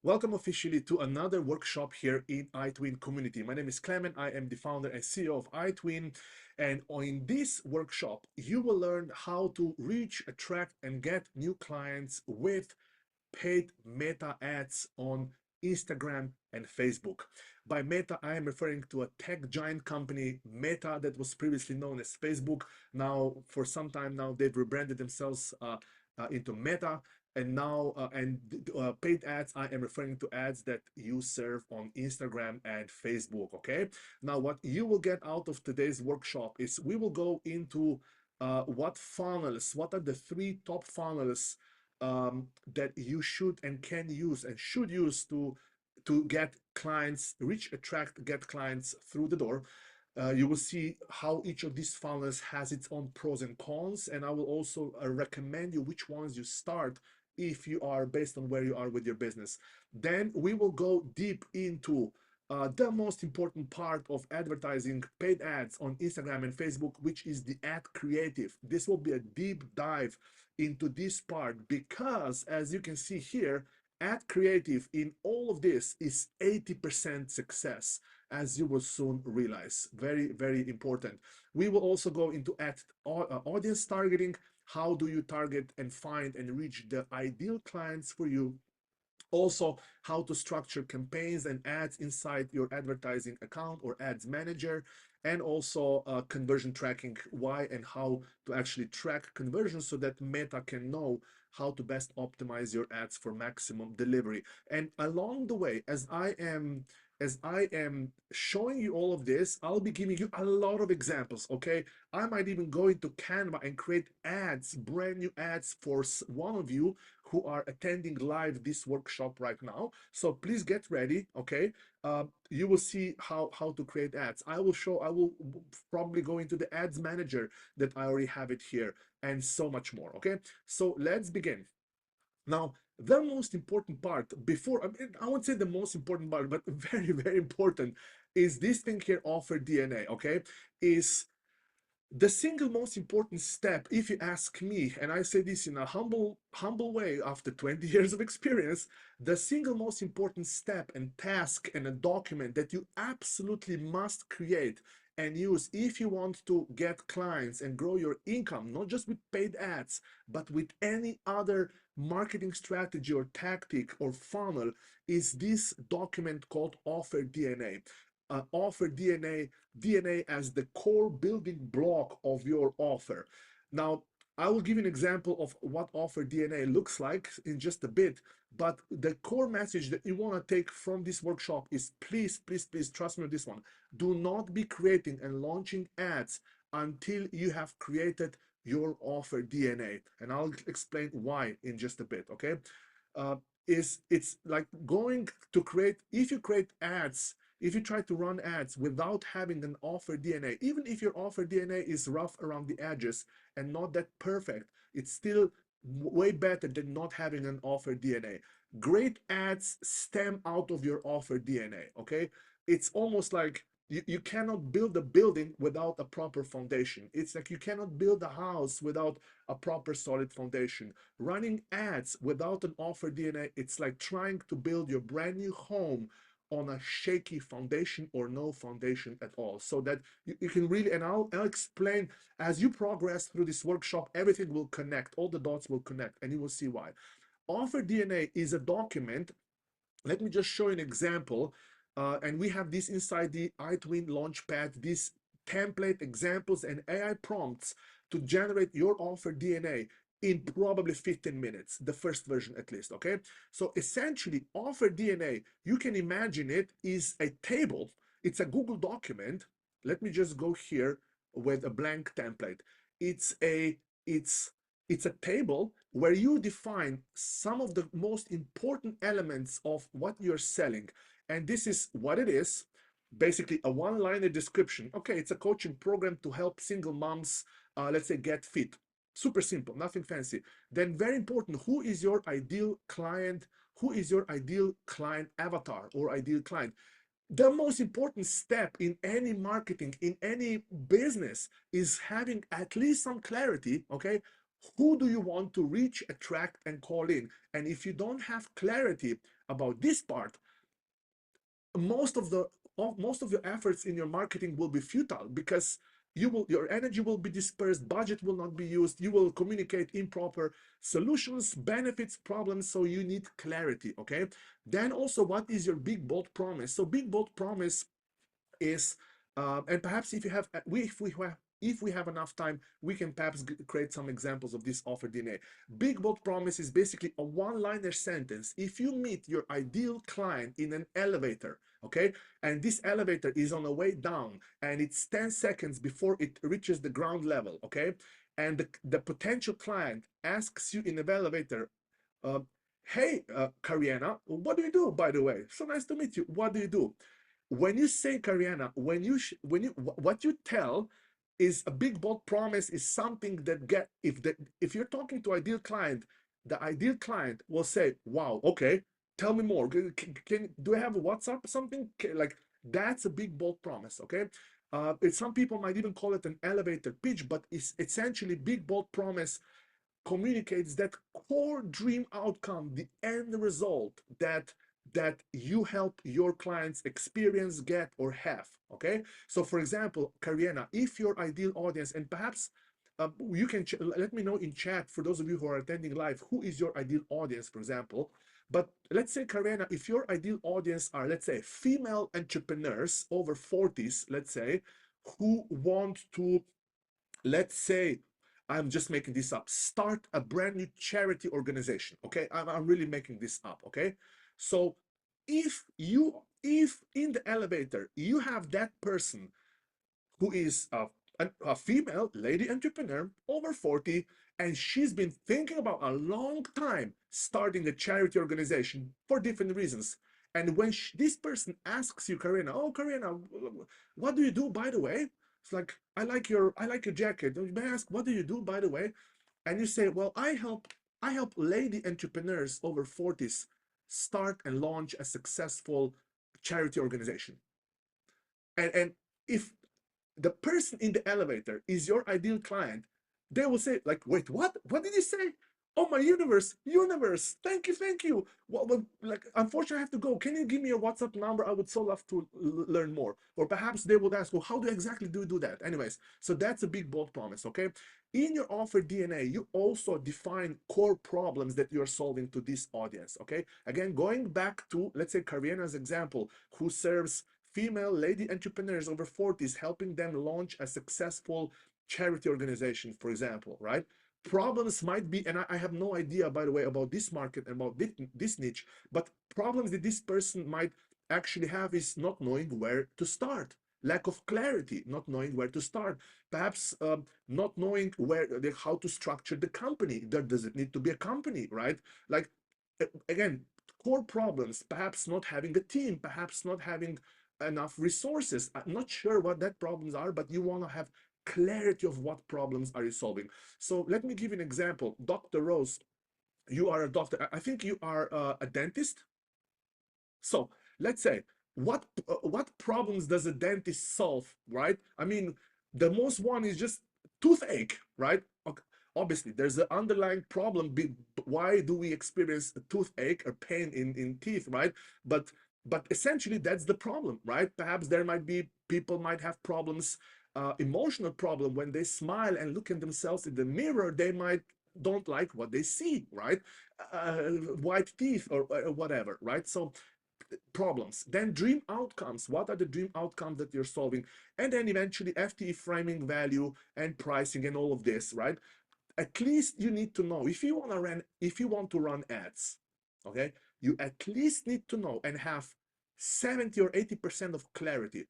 Welcome officially to another workshop here in iTwin community. My name is Klemen. I am the founder and CEO of iTwin. And in this workshop, you will learn how to reach, attract, and get new clients with paid meta ads on Instagram and Facebook. By Meta, I am referring to a tech giant company, Meta, that was previously known as Facebook. Now, for some time now, they've rebranded themselves into Meta. And now, paid ads, I am referring to ads that you serve on Instagram and Facebook. Okay. Now, what you will get out of today's workshop is we will go into what funnels, what are the three top funnels that you should and can use and should use to get clients, reach, attract, get clients through the door. You will see how each of these funnels has its own pros and cons, and I will also recommend you which ones you start if you are based on where you are with your business. Then we will go deep into the most important part of advertising paid ads on Instagram and Facebook, which is the ad creative. This will be a deep dive into this part because, as you can see here, ad creative in all of this is 80% success, as you will soon realize. Very, very important. We will also go into audience targeting. How do you target and find and reach the ideal clients for you? Also, how to structure campaigns and ads inside your advertising account or ads manager, and also conversion tracking, why and how to actually track conversions so that Meta can know how to best optimize your ads for maximum delivery. And along the way, as I am showing you all of this, I'll be giving you a lot of examples. Okay, I might even go into Canva and create ads, brand new ads for one of you who are attending live this workshop right now. So please get ready. Okay, you will see how to create ads. I will probably go into the ads manager that I already have it here, and so much more. Okay, so let's begin. Now, the most important part before, I won't say the most important part, but very, very important, is this thing here, offer DNA. Okay, is the single most important step, if you ask me, and I say this in a humble way after 20 years of experience, the single most important step and task and a document that you absolutely must create and use if you want to get clients and grow your income, not just with paid ads, but with any other marketing strategy or tactic or funnel, is this document called Offer DNA. Offer DNA as the core building block of your offer. Now, I will give you an example of what offer DNA looks like in just a bit, but the core message that you want to take from this workshop is please, please, please trust me on this one. Do not be creating and launching ads until you have created your offer DNA. And I'll explain why in just a bit, okay? It's like going to create, if you create ads, if you try to run ads without having an offer DNA, even if your offer DNA is rough around the edges and not that perfect, it's still way better than not having an offer DNA. Great ads stem out of your offer DNA, okay? It's almost like you cannot build a building without a proper foundation. It's like you cannot build a house without a proper solid foundation. Running ads without an offer DNA, it's like trying to build your brand new home on a shaky foundation or no foundation at all, so that you can really, and I'll explain as you progress through this workshop, everything will connect, all the dots will connect, and you will see why. Offer DNA is a document. Let me just show you an example. And we have this inside the iTwin Launchpad, these template examples and AI prompts to generate your offer DNA in probably 15 minutes, the first version at least, okay? So essentially, offer DNA, you can imagine it is a table. It's a Google document. Let me just go here with a blank template. It's a it's it's a table where you define some of the most important elements of what you're selling. And this is what it is. Basically, a one-liner description. Okay, it's a coaching program to help single moms, let's say, get fit. Super simple, nothing fancy. Then very important, who is your ideal client? Who is your ideal client avatar or ideal client? The most important step in any marketing, in any business, is having at least some clarity, okay? Who do you want to reach, attract, and call in? And if you don't have clarity about this part, most of the most of your efforts in your marketing will be futile, because your energy will be dispersed, budget will not be used, you will communicate improper solutions, benefits, problems. So you need clarity. Okay, then also, what is your big bold promise? So big bold promise is, and perhaps if you have, if we have enough time, we can perhaps create some examples of this offer DNA. Big bold promise is basically a one-liner sentence. If you meet your ideal client in an elevator, okay, and this elevator is on the way down, and it's 10 seconds before it reaches the ground level, okay, and the potential client asks you in the elevator, uh, hey, Kariana, what do you do, by the way? So nice to meet you. What do you do? When you say, Kariana, what you tell is a big bold promise, is something that if you're talking to ideal client, the ideal client will say, wow, okay, tell me more. Do I have a WhatsApp or something? Like, that's a big bold promise. Okay, some people might even call it an elevator pitch, but it's essentially big bold promise communicates that core dream outcome, the end result that you help your clients experience, get, or have. Okay, so for example, Kariana, if your ideal audience, and perhaps you can let me know in chat, for those of you who are attending live, who is your ideal audience, for example. But let's say, Kariana, if your ideal audience are, let's say, female entrepreneurs over 40s, let's say, who want to, let's say, I'm just making this up, start a brand new charity organization. Okay, I'm really making this up. Okay, so if in the elevator you have that person who is a female lady entrepreneur over 40, and she's been thinking about a long time starting a charity organization for different reasons. And when this person asks you, Karina, oh, Karina, what do you do, by the way? It's like, I like your jacket. May I ask, what do you do, by the way? And you say, well, I help lady entrepreneurs over 40s start and launch a successful charity organization. And if the person in the elevator is your ideal client, they will say, like, wait, what did you say? Oh, my universe, thank you. Well, like, unfortunately I have to go. Can you give me a WhatsApp number? I would so love to learn more. Or perhaps they would ask, well, how do you do that? Anyways, so that's a big bold promise. Okay, in your offer DNA, you also define core problems that you're solving to this audience. Okay, again, going back to, let's say, Karina's example, who serves female lady entrepreneurs over 40s, helping them launch a successful charity organization, for example, right? Problems might be, and I have no idea, by the way, about this market and about this niche, but problems that this person might actually have is not knowing where to start, lack of clarity, not knowing where to start, perhaps not knowing how to structure the company. Does it need to be a company, right? Like, again, core problems, perhaps not having a team, perhaps not having enough resources. I'm not sure what that problems are, but you want to have clarity of what problems are you solving. So let me give you an example. Dr. Rose, you are a doctor. I think you are a dentist. So let's say, what problems does a dentist solve, right? I mean, the most one is just toothache, right? Okay. Obviously, there's an underlying problem. Why do we experience a toothache or pain in teeth, right? But essentially, that's the problem, right? Perhaps there might be people might have problems, emotional problem when they smile and look at themselves in the mirror. They might don't like what they see, right? White teeth or whatever, right? So problems, then dream outcomes. What are the dream outcomes that you're solving? And then eventually FTE framing, value and pricing and all of this, right? At least you need to know, if you want to run ads, okay, you at least need to know and have 70 or 80% of clarity.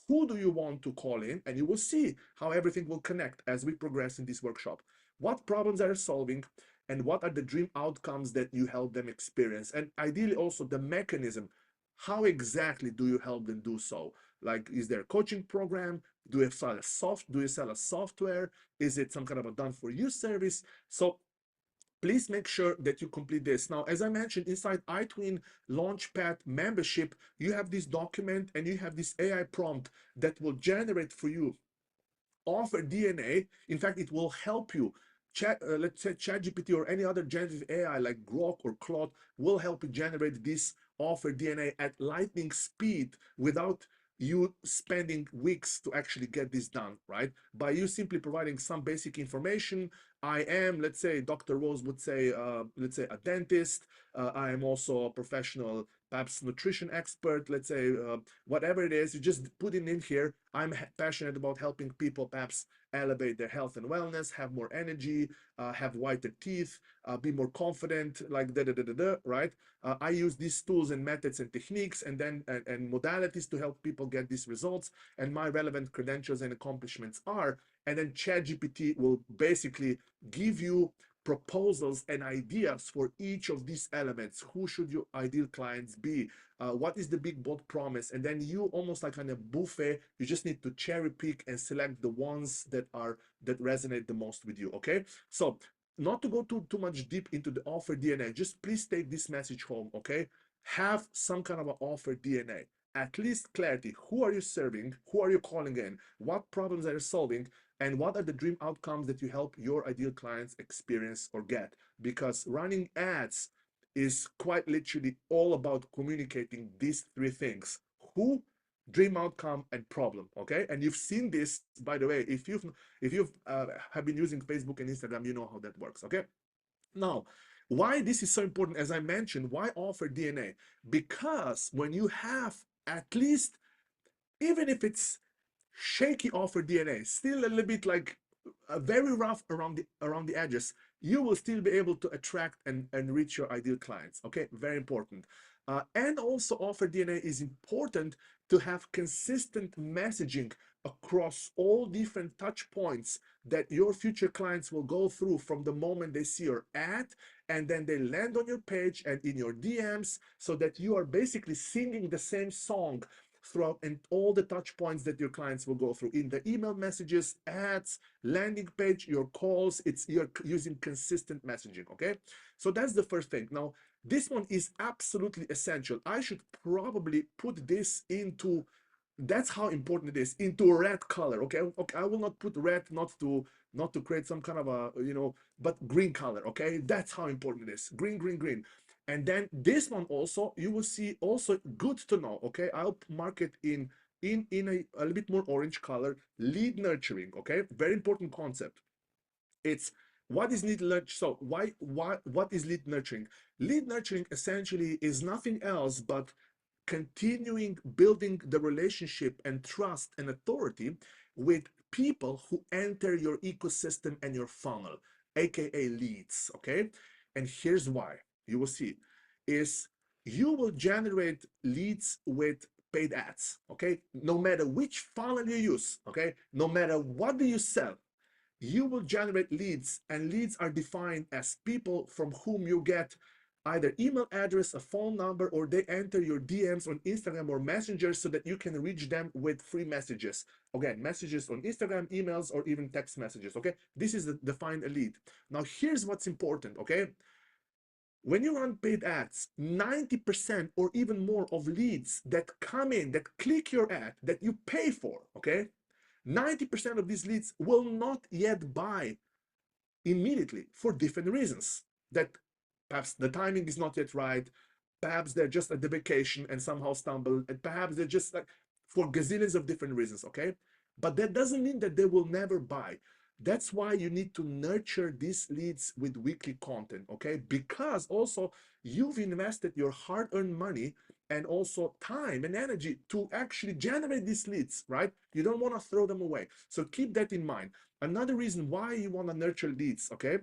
Who do you want to call in? And you will see how everything will connect as we progress in this workshop. What problems are you solving, and what are the dream outcomes that you help them experience? And ideally also the mechanism. How exactly do you help them do so? Like, is there a coaching program? Do you sell a software? Is it some kind of a done for you service? So please make sure that you complete this. Now, as I mentioned, inside iTwin Launchpad membership, you have this document and you have this AI prompt that will generate for you offer DNA. In fact, it will help you let's say ChatGPT or any other generative AI like Grok or Claude will help you generate this offer DNA at lightning speed without you spending weeks to actually get this done, right? By you simply providing some basic information. I am, let's say, Dr. Rose would say, let's say a dentist. I am also a professional, perhaps nutrition expert. Let's say, whatever it is, you just put it in here. I'm passionate about helping people perhaps elevate their health and wellness, have more energy, have whiter teeth, be more confident, like da da da da da, right? I use these tools and methods and techniques and modalities to help people get these results. And my relevant credentials and accomplishments are, and then ChatGPT will basically give you proposals and ideas for each of these elements. Who should your ideal clients be? What is the big bold promise? And then you, almost like on a buffet, you just need to cherry pick and select the ones that resonate the most with you. Okay, so not to go too much deep into the offer DNA, just please take this message home. Okay, have some kind of an offer DNA, at least clarity. Who are you serving? Who are you calling in? What problems are you solving? And what are the dream outcomes that you help your ideal clients experience or get? Because running ads is quite literally all about communicating these three things: who, dream outcome, and problem. Okay, and you've seen this, by the way. If you've have been using Facebook and Instagram, you know how that works. Okay, now, why this is so important, as I mentioned, why offer DNA? Because when you have at least, even if it's shaky offer DNA, still a little bit like very rough around the edges, you will still be able to attract and reach your ideal clients. Okay, very important. And also, offer DNA is important to have consistent messaging across all different touch points that your future clients will go through from the moment they see your ad and then they land on your page and in your DMs, so that you are basically singing the same song throughout and all the touch points that your clients will go through in the email messages, ads, landing page, your calls. You're using consistent messaging. Okay, so that's the first thing. Now, this one is absolutely essential. I should probably put this into, that's how important it is, into a red color. Okay, okay, I will not put red, not to create some kind of a, but green color. Okay, that's how important it is. Green, green, green. And then this one also, you will see, also good to know. Okay, I'll mark it in a little bit more orange color. Lead nurturing. Okay, very important concept. It's, what is lead nurturing? So what is lead nurturing? Lead nurturing essentially is nothing else but continuing building the relationship and trust and authority with people who enter your ecosystem and your funnel, aka leads. Okay, and here's why. You will see is, you will generate leads with paid ads. Okay, no matter which funnel you use. Okay, no matter what do you sell, you will generate leads, and leads are defined as people from whom you get either email address, a phone number, or they enter your DMs on Instagram or Messenger so that you can reach them with free messages. Again, messages on Instagram, emails, or even text messages. Okay, this is the define a lead. Now, here's what's important. Okay, when you run paid ads, 90% or even more of leads that come in, that click your ad, that you pay for, okay, 90% of these leads will not yet buy immediately for different reasons. That perhaps the timing is not yet right, perhaps they're just at the vacation and somehow stumble, and perhaps they're just like, for gazillions of different reasons. Okay, but that doesn't mean that they will never buy. That's why you need to nurture these leads with weekly content. Okay, because also you've invested your hard-earned money and also time and energy to actually generate these leads, right? You don't want to throw them away, so keep that in mind. Another reason why you want to nurture leads, okay,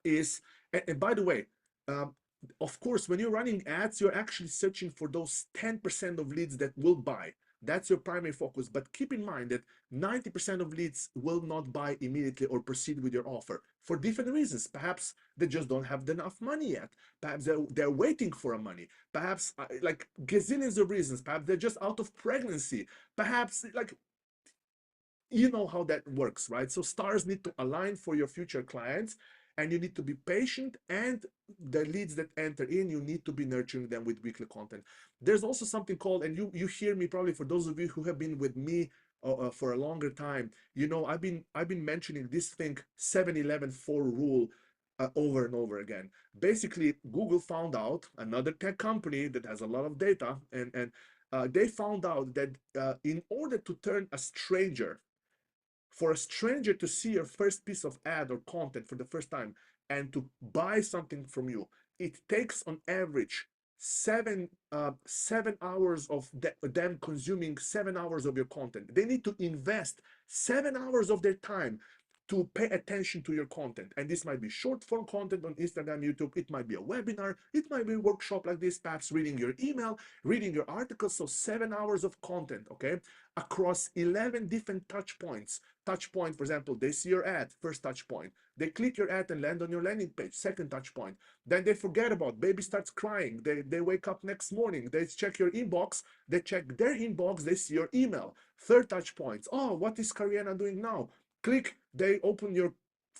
is, and by the way, um, of course, when you're running ads, you're actually searching for those 10% of leads that will buy. That's your primary focus. But keep in mind that 90% of leads will not buy immediately or proceed with your offer for different reasons. Perhaps they just don't have enough money yet. Perhaps they're waiting for money. Perhaps like gazillions of reasons. Perhaps they're just out of pregnancy. Perhaps like, you know how that works, right? So stars need to align for your future clients, and you need to be patient, and the leads that enter in, you need to be nurturing them with weekly content. There's also something called, and you hear me probably, for those of you who have been with me for a longer time. You know, I've been mentioning this thing 7-11-4 rule over and over again. Basically, Google found out, another tech company that has a lot of data, and they found out that in order to turn a stranger, for a stranger to see your first piece of ad or content for the first time and to buy something from you, it takes on average 7 hours of them consuming 7 hours of your content. They need to invest 7 hours of their time to pay attention to your content. And this might be short form content on Instagram, YouTube. It might be a webinar. It might be a workshop like this, perhaps reading your email, reading your articles. So 7 hours of content, okay, across 11 different touch points. Touch point, for example, they see your ad, first touch point. They click your ad and land on your landing page, second touch point. Then they forget about, baby starts crying. They wake up next morning. They check your inbox. They check their inbox. They see your email. Third touch points. Oh, what is Kariana doing now? Click, they open your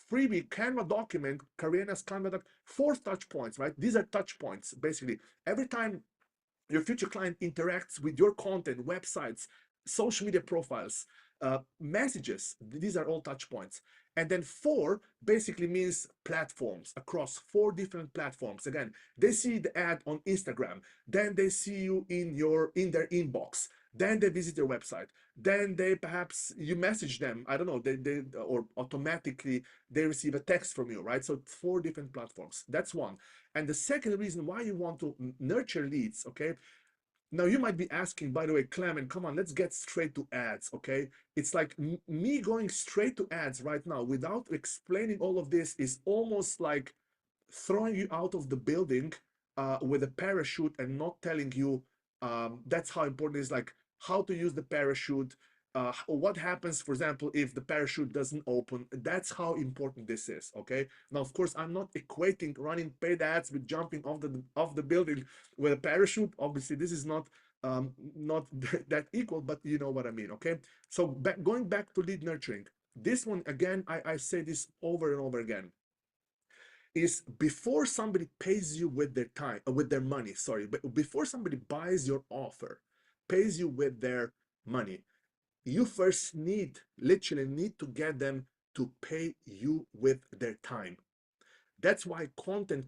freebie Canva document, Kariana's Canva document. Fourth touch points, right? These are touch points, basically. Every time your future client interacts with your content, websites, social media profiles, messages, these are all touch points. And then 4 basically means platforms, across 4 different platforms. Again, they see the ad on Instagram, then they see you in their inbox, then they visit your website, then they perhaps you message them, I don't know, they or automatically they receive a text from you, right? So 4 different platforms. That's one. And the second reason why you want to nurture leads, okay? Now you might be asking, by the way, Klemen, come on, let's get straight to ads, okay? It's like me going straight to ads right now without explaining all of this is almost like throwing you out of the building with a parachute and not telling you that's how important it is, like how to use the parachute, what happens, for example, if the parachute doesn't open. That's how important this is, okay? Now, of course, I'm not equating running paid ads with jumping off the building with a parachute. Obviously, this is not that equal, but you know what I mean, okay? So going back to lead nurturing, this one, again, I say this over and over again, is before somebody pays you with their time, with their money, sorry, but before somebody buys your offer, pays you with their money, you first literally need to get them to pay you with their time. That's why content,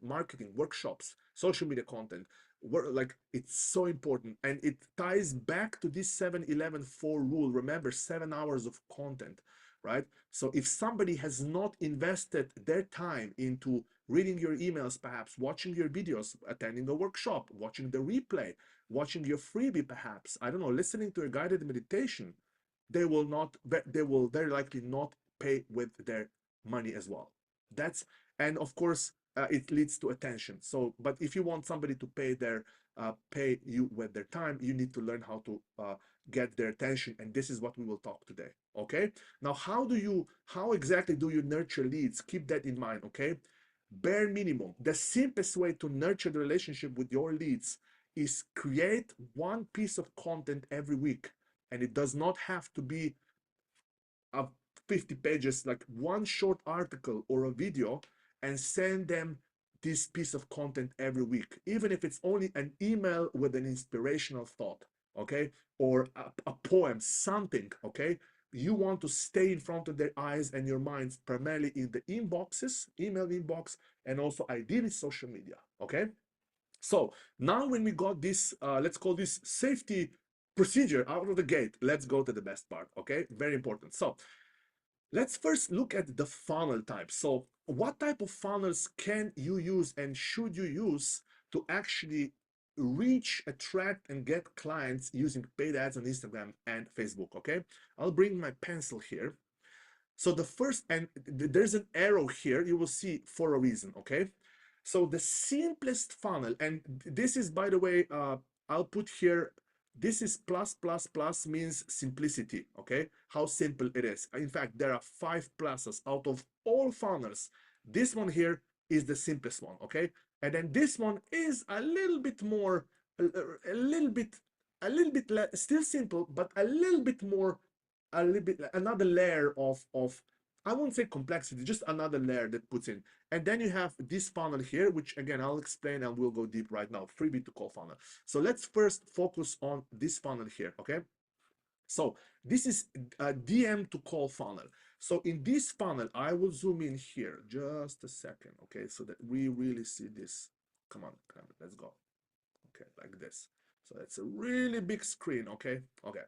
marketing, workshops, social media content, like it's so important. And it ties back to this 7-11-4 rule. Remember, 7 hours of content, right? So if somebody has not invested their time into reading your emails, perhaps watching your videos, attending a workshop, watching the replay, watching your freebie, perhaps, I don't know, listening to a guided meditation, they will very likely not pay with their money as well. That's, and of course, it leads to attention. So, but if you want somebody to pay you with their time, you need to learn how to get their attention, and this is what we will talk today. Okay. Now, how exactly do you nurture leads? Keep that in mind. Okay. Bare minimum, the simplest way to nurture the relationship with your leads is create one piece of content every week, and it does not have to be a 50 pages, like one short article or a video, and send them this piece of content every week, even if it's only an email with an inspirational thought, okay, or a poem, something, okay. You want to stay in front of their eyes and your minds, primarily in the inboxes, email inbox, and also ideally social media, okay. So now when we got this, let's call this safety procedure out of the gate, let's go to the best part, okay? Very important. So let's first look at the funnel type. So what type of funnels can you use and should you use to actually reach, attract, and get clients using paid ads on Instagram and Facebook, okay? I'll bring my pencil here. So the first, and there's an arrow here, you will see for a reason, okay? So the simplest funnel, and this is, by the way, I'll put here, this is plus, plus, plus means simplicity, okay? How simple it is. In fact, there are 5 pluses out of all funnels. This one here is the simplest one, okay? And then this one is a little bit more, a little bit still simple, but a little bit more, a little bit, another layer of I won't say complexity, just another layer that puts in. And then you have this funnel here, which again, I'll explain and we'll go deep right now, freebie to call funnel. So let's first focus on this funnel here, okay? So this is a DM to call funnel. So in this funnel, I will zoom in here just a second, okay, so that we really see this. Come on, let's go. Okay, like this. So it's a really big screen, okay? Okay,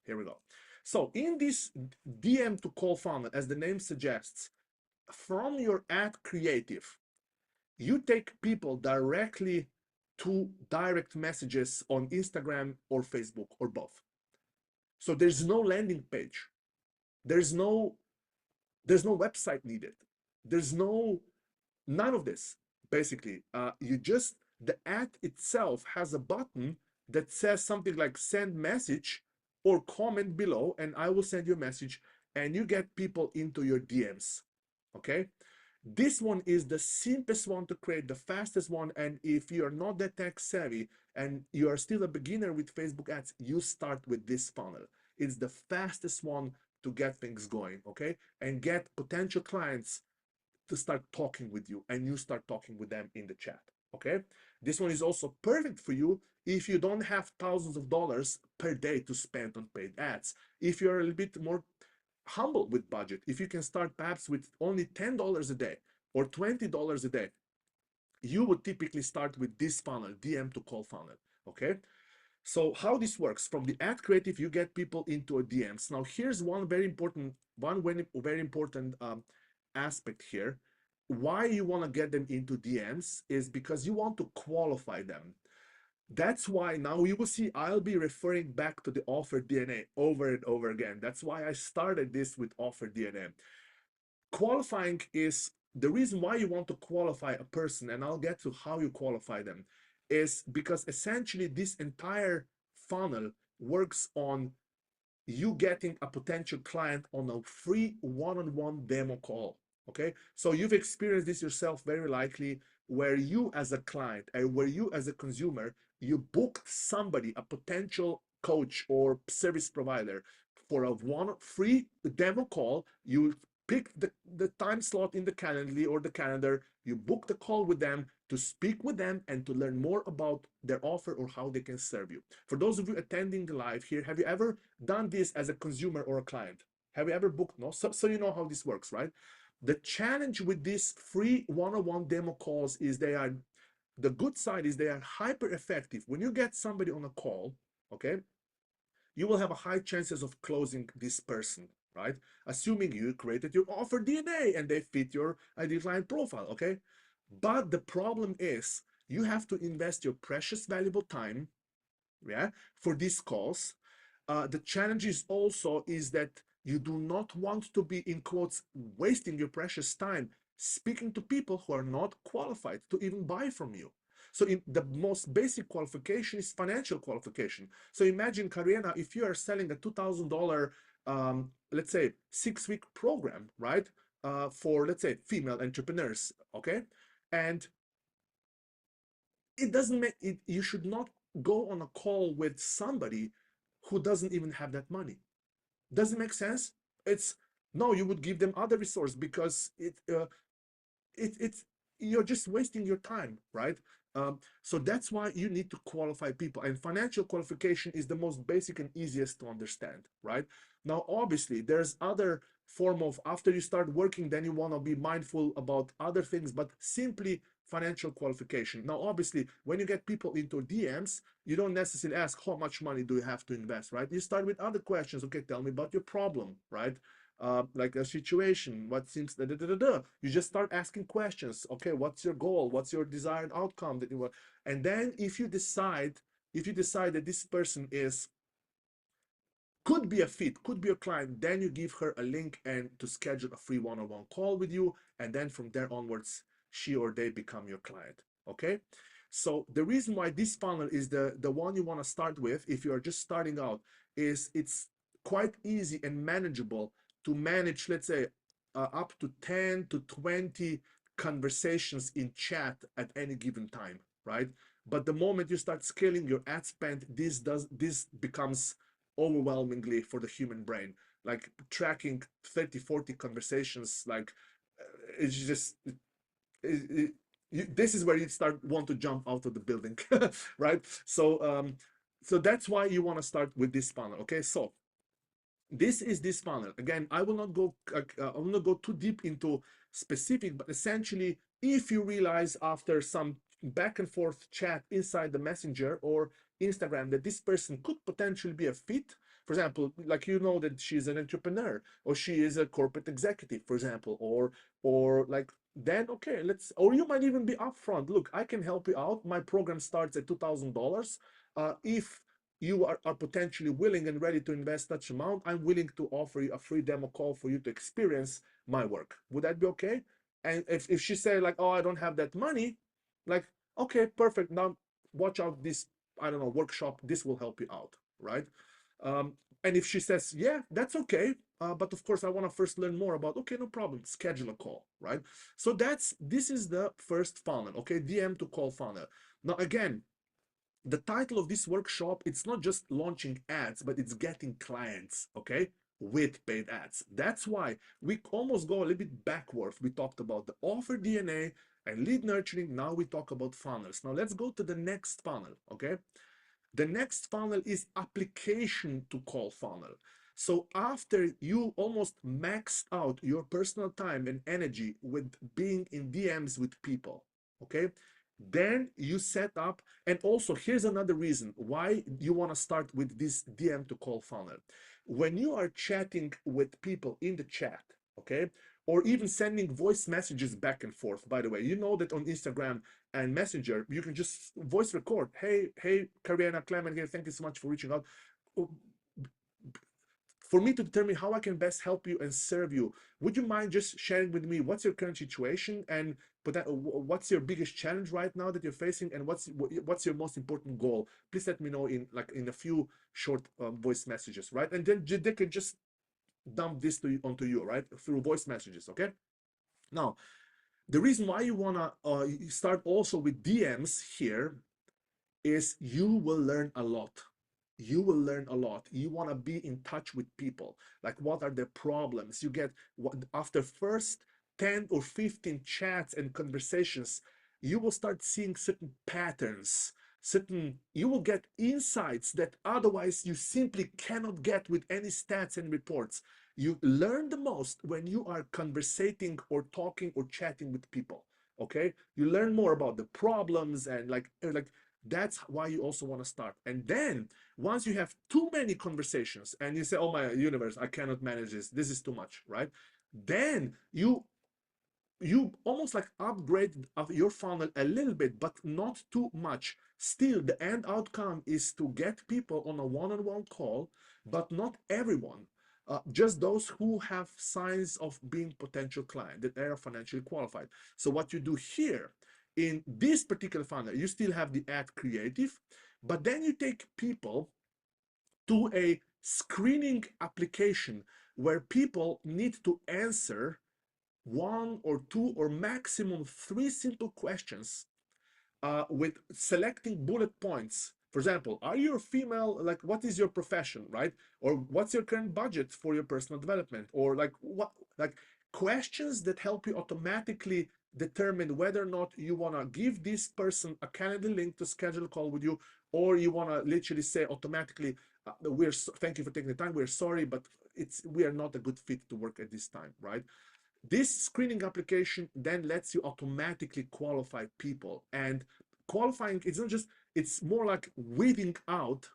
here we go. So in this DM to call funnel, as the name suggests, from your ad creative, you take people directly to direct messages on Instagram or Facebook or both. So there's no landing page. There's no website needed. There's none of this. Basically, you just the ad itself has a button that says something like send message or comment below, and I will send you a message, and you get people into your DMs. Okay. This one is the simplest one to create, the fastest one. And if you're not that tech savvy and you are still a beginner with Facebook ads, you start with this funnel. It's the fastest one to get things going, okay? And get potential clients to start talking with you, and you start talking with them in the chat, okay? This one is also perfect for you if you don't have thousands of dollars per day to spend on paid ads. If you're a little bit more humble with budget, if you can start perhaps with only $10 a day or $20 a day, you would typically start with this funnel, DM to call funnel, okay? So how this works, from the ad creative, you get people into a DMs. Now here's one very important aspect here. Why you want to get them into DMs is because you want to qualify them. That's why now you will see I'll be referring back to the offer DNA over and over again. That's why I started this with offer DNA. Qualifying is the reason why you want to qualify a person, and I'll get to how you qualify them, is because essentially this entire funnel works on you getting a potential client on a free one-on-one demo call. Okay, so you've experienced this yourself very likely, where you as a client and where you as a consumer, you booked somebody, a potential coach or service provider, for a one free demo call. You pick the time slot in the calendar or the calendar, you book the call with them to speak with them and to learn more about their offer or how they can serve you. For those of you attending the live here, have you ever done this as a consumer or a client? Have you ever booked? No? So you know how this works, right? The challenge with these free one-on-one demo calls is the good side is they are hyper effective. When you get somebody on a call, okay, you will have a high chances of closing this person, right? Assuming you created your offer DNA and they fit your ideal client profile, okay? But the problem is you have to invest your precious valuable time, yeah, for these calls. The challenge is also is that you do not want to be, in quotes, wasting your precious time speaking to people who are not qualified to even buy from you. So the most basic qualification is financial qualification. So imagine, Karina, if you are selling a $2,000, let's say 6-week program, right? For, let's say, female entrepreneurs, okay? And it doesn't make it, you should not go on a call with somebody who doesn't even have that money. Does it make sense? It's no, you would give them other resource because it's you're just wasting your time, right? So that's why you need to qualify people, and financial qualification is the most basic and easiest to understand, right? Now obviously there's other form of, after you start working, then you want to be mindful about other things, but simply financial qualification. Now obviously when you get people into DMs, you don't necessarily ask how much money do you have to invest, right? You start with other questions. Okay, tell me about your problem, right? Like a situation, what seems da, da, da, da, da. You just start asking questions. Okay, what's your goal? What's your desired outcome that you want? And then if you decide that this person is could be a fit, could be a client, then you give her a link and to schedule a free one-on-one call with you, and then from there onwards she or they become your client. Okay, so the reason why this funnel is the one you want to start with if you are just starting out is it's quite easy and manageable to manage, let's say, up to 10 to 20 conversations in chat at any given time, right? But the moment you start scaling your ad spend, this becomes overwhelmingly for the human brain, like tracking 30, 40 conversations, like it's just this is where you start want to jump out of the building. Right? So so that's why you want to start with this funnel. Okay, so This is this funnel. Again, I will not go too deep into specific, but essentially, if you realize after some back and forth chat inside the messenger or Instagram that this person could potentially be a fit, for example, like you know that she's an entrepreneur or she is a corporate executive, for example, or like, then okay, let's, or you might even be upfront. Look, I can help you out. My program starts at $2,000. If you are potentially willing and ready to invest such amount, I'm willing to offer you a free demo call for you to experience my work. Would that be okay? And if she say like, oh, I don't have that money, like, okay, perfect. Now watch out this, I don't know, workshop. This will help you out, right? Um, and if she says, yeah, that's okay. But of course, I want to first learn more about, okay, no problem. Schedule a call, right? So this is the first funnel, okay? DM to call funnel. Now, again, the title of this workshop, it's not just launching ads, but it's getting clients, okay, with paid ads. That's why we almost go a little bit backwards. We talked about the offer DNA and lead nurturing. Now we talk about funnels. Now let's go to the next funnel, okay? The next funnel is application to call funnel. So after you almost maxed out your personal time and energy with being in DMs with people, okay, then you set up. And also here's another reason why you want to start with this DM to call funnel. When you are chatting with people in the chat, okay, or even sending voice messages back and forth, by the way, you know that on Instagram and Messenger you can just voice record, hey Karina, Klemen here, thank you so much for reaching out, for me to determine how I can best help you and serve you. Would you mind just sharing with me what's your current situation and what's your biggest challenge right now that you're facing, and what's your most important goal? Please let me know in a few short voice messages, right? And then they can just dump this onto you, right, through voice messages. Okay. Now, the reason why you wanna start also with DMs here is you will learn a lot. You will learn a lot. You want to be in touch with people. Like, what are their problems? You get what after first 10 or 15 chats and conversations, you will start seeing certain patterns. You will get insights that otherwise you simply cannot get with any stats and reports. You learn the most when you are conversating or talking or chatting with people. Okay, you learn more about the problems and like that's why you also want to start. And then once you have too many conversations and you say, oh my universe, I cannot manage this is too much, right? Then you almost like upgrade of your funnel a little bit, but not too much. Still, the end outcome is to get people on a one-on-one call, but not everyone. Just those who have signs of being potential client, that are financially qualified. So what you do here in this particular funnel, you still have the ad creative, but then you take people to a screening application where people need to answer one or two or maximum three simple questions with selecting bullet points. For example, are you a female? Like, what is your profession, right? Or what's your current budget for your personal development? Or like what, like questions that help you automatically determine whether or not you want to give this person a calendar link to schedule a call with you, or you want to literally say automatically, thank you for taking the time. We're sorry, but we are not a good fit to work at this time, right? This screening application then lets you automatically qualify people. And qualifying, it's not just, it's more like weeding out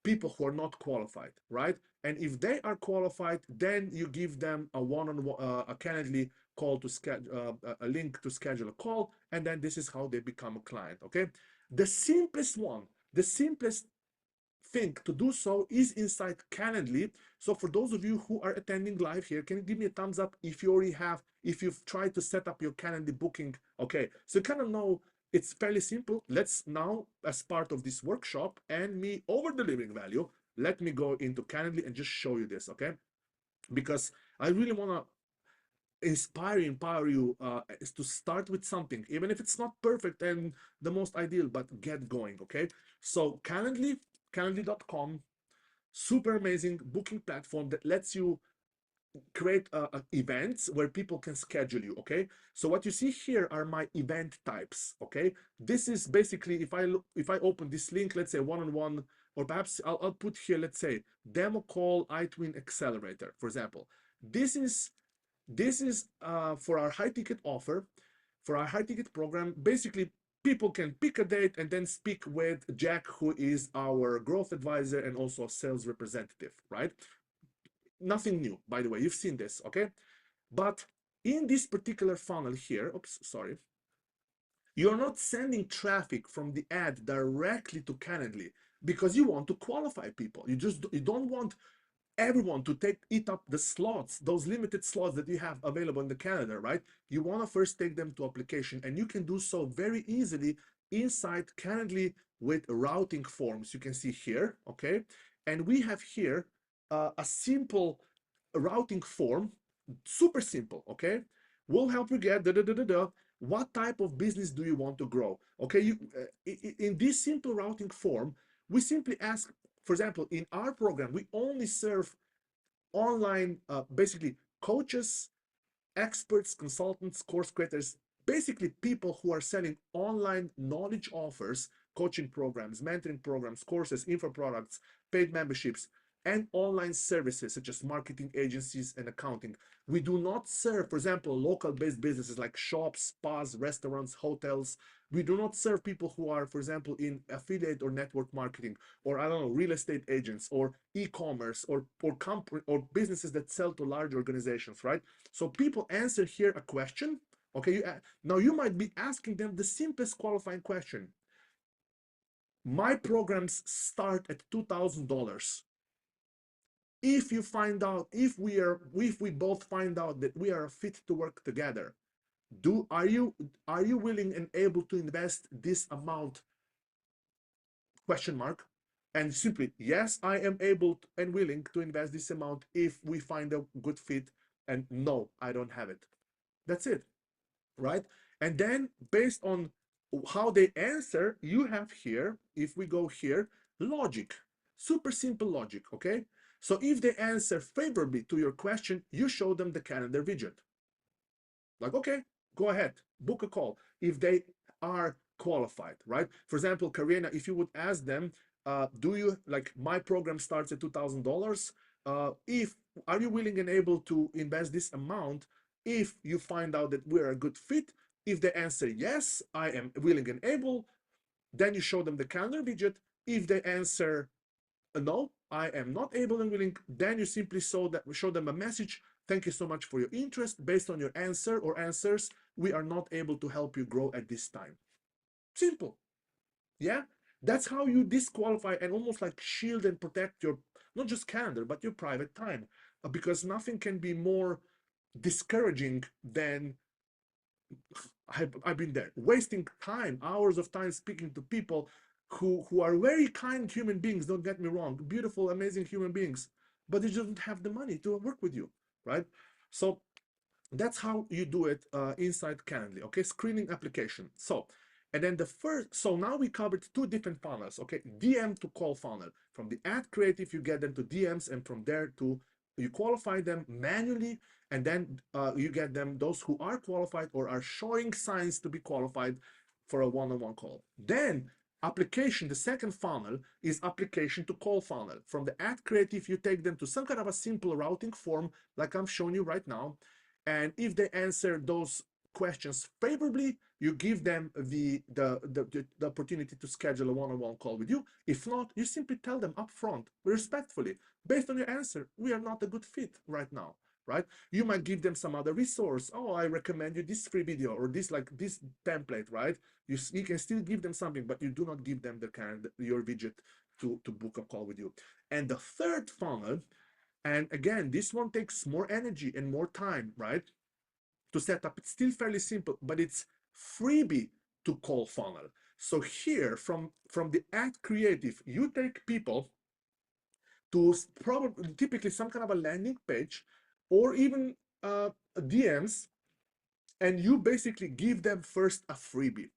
people who are not qualified, right? And if they are qualified, then you give them a one-on-one, a Calendly call to schedule, a link to schedule a call, and then this is how they become a client, okay? The simplest one, the simplest thing to do so is inside Calendly. So for those of you who are attending live here, can you give me a thumbs up if you already have, if you've tried to set up your Calendly booking? Okay, so you kind of know it's fairly simple. Let's now, as part of this workshop and me over delivering value, let me go into Calendly and just show you this, okay? Because I really want to empower you is to start with something, even if it's not perfect and the most ideal, but get going, okay? So Calendly, calendly.com, super amazing booking platform that lets you create events where people can schedule you. Okay, so what you see here are my event types. Okay, this is basically, if I open this link, let's say one-on-one, or perhaps I'll put here, let's say demo call iTwin accelerator, for example. This is for our high ticket offer, for our high ticket program. Basically, people can pick a date and then speak with Jack, who is our growth advisor and also a sales representative, right? Nothing new, by the way, you've seen this, okay? But in this particular funnel here, oops, sorry, you're not sending traffic from the ad directly to Calendly because you want to qualify people. You don't want everyone to eat up the slots, those limited slots that you have available in the calendar, right? You want to first take them to application, and you can do so very easily inside Calendly with routing forms. You can see here, okay? And we have here a simple routing form, super simple, okay? We'll help you get what type of business do you want to grow, okay? In this simple routing form, we simply ask, for example, in our program, we only serve online, basically coaches, experts, consultants, course creators, basically people who are selling online knowledge offers, coaching programs, mentoring programs, courses, info products, paid memberships, and online services such as marketing agencies and accounting. We do not serve, for example, local-based businesses like shops, spas, restaurants, hotels. We do not serve people who are, for example, in affiliate or network marketing, or I don't know, real estate agents, or e-commerce, or company or businesses that sell to large organizations, right? So people answer here a question. Okay, now you might be asking them the simplest qualifying question. My programs start at $2,000. If you find out, if we both find out that we are a fit to work together, are you willing and able to invest this amount? Question mark. And simply, yes, I am able and willing to invest this amount if we find a good fit, and no, I don't have it. That's it, right? And then based on how they answer, you have here, if we go here, logic, super simple logic, okay? So if they answer favorably to your question, you show them the calendar widget. Like, okay, go ahead, book a call. If they are qualified, right? For example, Karina, if you would ask them, do you, like, my program starts at $2,000. If Are you willing and able to invest this amount if you find out that we're a good fit? If they answer yes, I am willing and able, then you show them the calendar widget. If they answer no, I am not able and willing, then you simply show them a message. Thank you so much for your interest. Based on your answer or answers, we are not able to help you grow at this time. Simple. Yeah, that's how you disqualify and almost like shield and protect your, not just calendar, but your private time, because nothing can be more discouraging than, I've been there, wasting time, hours of time speaking to people who are very kind human beings, don't get me wrong, beautiful, amazing human beings, but they don't have the money to work with you, right? So that's how you do it inside Calendly, okay? Screening application. So, and then so now we covered two different funnels, okay? DM to call funnel. From the ad creative, you get them to DMs, and from there to, you qualify them manually, and then you get them, those who are qualified or are showing signs to be qualified, for a one-on-one call. Then application, the second funnel is application to call funnel. From the ad creative, you take them to some kind of a simple routing form like I'm showing you right now. And if they answer those questions favorably, you give them the opportunity to schedule a one-on-one call with you. If not, you simply tell them upfront, respectfully, based on your answer, we are not a good fit right now, right? You might give them some other resource. Oh, I recommend you this free video or this template, right? You can still give them something, but you do not give them your widget to book a call with you. And the third funnel, and again, this one takes more energy and more time, right, to set up. It's still fairly simple, but it's freebie to call funnel. So here, from the ad creative, you take people to probably typically some kind of a landing page or even DMs, and you basically give them first a freebie.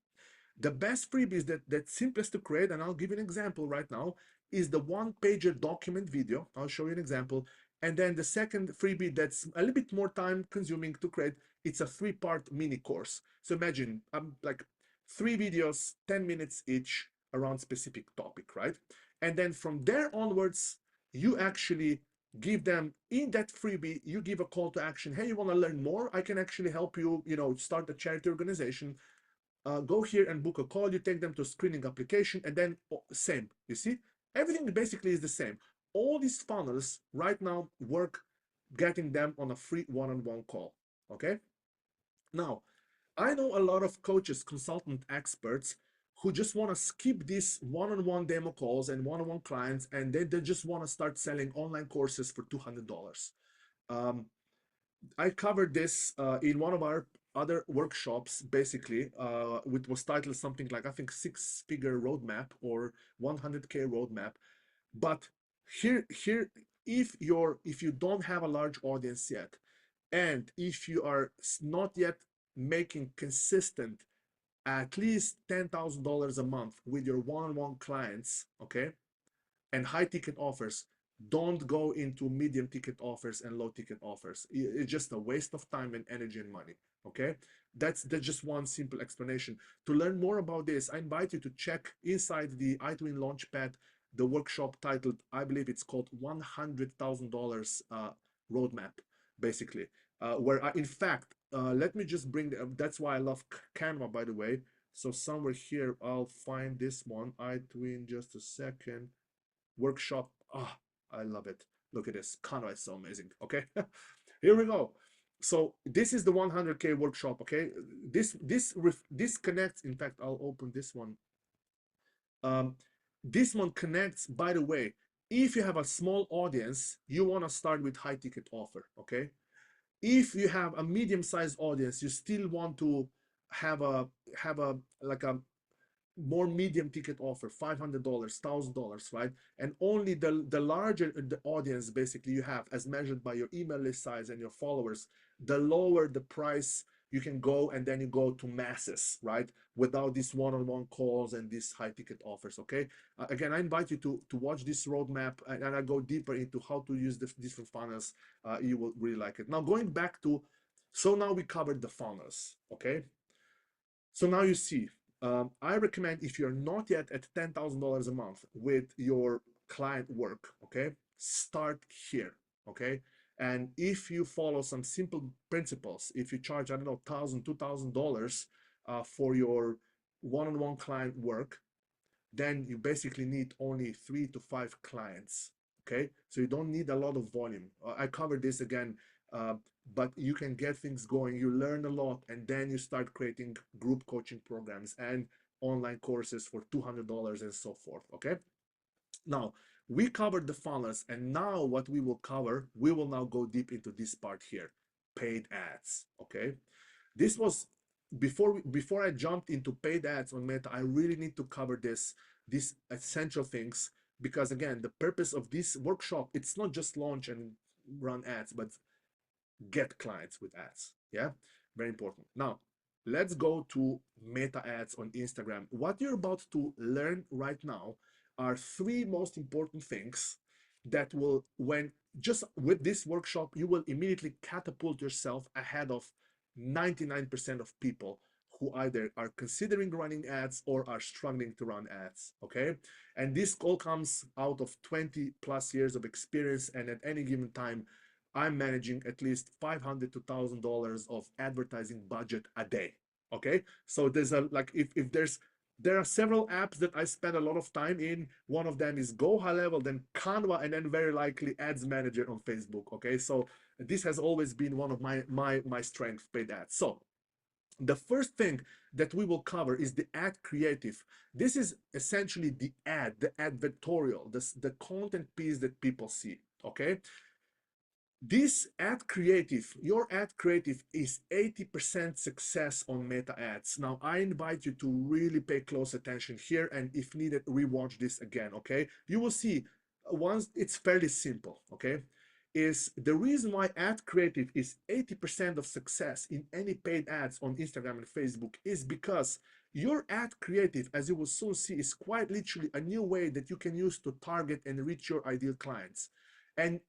The best freebies that's simplest to create, and I'll give you an example right now, is the one-pager document video. I'll show you an example. And then the second freebie that's a little bit more time consuming to create, it's a 3-part mini course. So imagine like 3 videos, 10 minutes each around specific topic, right? And then from there onwards, you actually give them in that freebie, you give a call to action. Hey, you want to learn more? I can actually help you, start a charity organization. Go here and book a call. You take them to a screening application, and then same. You see, everything basically is the same. All these funnels right now work getting them on a free one-on-one call. Okay. Now, I know a lot of coaches, consultant experts who just want to skip these one-on-one demo calls and one-on-one clients, and they just want to start selling online courses for $200. Um, I covered this in one of our other workshops, basically, which was titled something like, I think, 6-figure roadmap or 100K roadmap. But here, if you don't have a large audience yet, and if you are not yet making consistent at least $10,000 a month with your one-on-one clients, okay, and high ticket offers, don't go into medium ticket offers and low ticket offers. It's just a waste of time and energy and money. Okay, that's just one simple explanation. To learn more about this, I invite you to check inside the iTwin Launchpad the workshop titled, I believe it's called $100,000 roadmap, basically, where in fact, let me just bring that's why I love Canva, by the way. So somewhere here I'll find this one, iTwin, just a second. Workshop. Ah, I love it. Look at this. Canva is so amazing. Okay, here we go. So this is the 100K workshop. Okay, this connects. In fact, I'll open this one. This one connects. By the way, if you have a small audience, you want to start with high ticket offer. Okay, if you have a medium-sized audience, you still want to have a like a more medium ticket offer, $500, $1,000, right? And only the larger the audience basically you have, as measured by your email list size and your followers, the lower the price you can go, and then you go to masses, right? Without these one-on-one calls and these high ticket offers. Okay. Again, I invite you to watch this roadmap, and I go deeper into how to use the different funnels. You will really like it. Now, going back to, so now we covered the funnels. Okay. So now you see, I recommend, if you're not yet at $10,000 a month with your client work, okay, start here, okay? And if you follow some simple principles, if you charge, I don't know, $1,000, $2,000 for your one-on-one client work, then you basically need only 3 to 5 clients. Okay, so you don't need a lot of volume. I covered this again, but you can get things going. You learn a lot, and then you start creating group coaching programs and online courses for $200 and so forth. Okay, now we covered the funnels, and now what we will cover, we will now go deep into this part here, paid ads. Okay, this was before I jumped into paid ads on Meta. I really need to cover these essential things, because again, the purpose of this workshop, it's not just launch and run ads, but get clients with ads. Yeah, very important. Now let's go to Meta ads on Instagram. What you're about to learn right now are 3 most important things that will, when just with this workshop, you will immediately catapult yourself ahead of 99% of people who either are considering running ads or are struggling to run ads. Okay, and this all comes out of 20 plus years of experience, and at any given time I'm managing at least $500 to $1,000 of advertising budget a day. Okay, so there's a, like, if there are several apps that I spend a lot of time in. One of them is Go High Level, then Canva, and then very likely Ads Manager on Facebook. Okay, so this has always been one of my strengths, paid ads. So the first thing that we will cover is the ad creative. This is essentially the advertorial, the content piece that people see. Okay, this ad creative, your ad creative is 80% success on Meta ads. Now, I invite you to really pay close attention here, and if needed, rewatch this again, okay? You will see, once it's fairly simple, okay? Is the reason why ad creative is 80% of success in any paid ads on Instagram and Facebook is because your ad creative, as you will soon see, is quite literally a new way that you can use to target and reach your ideal clients. and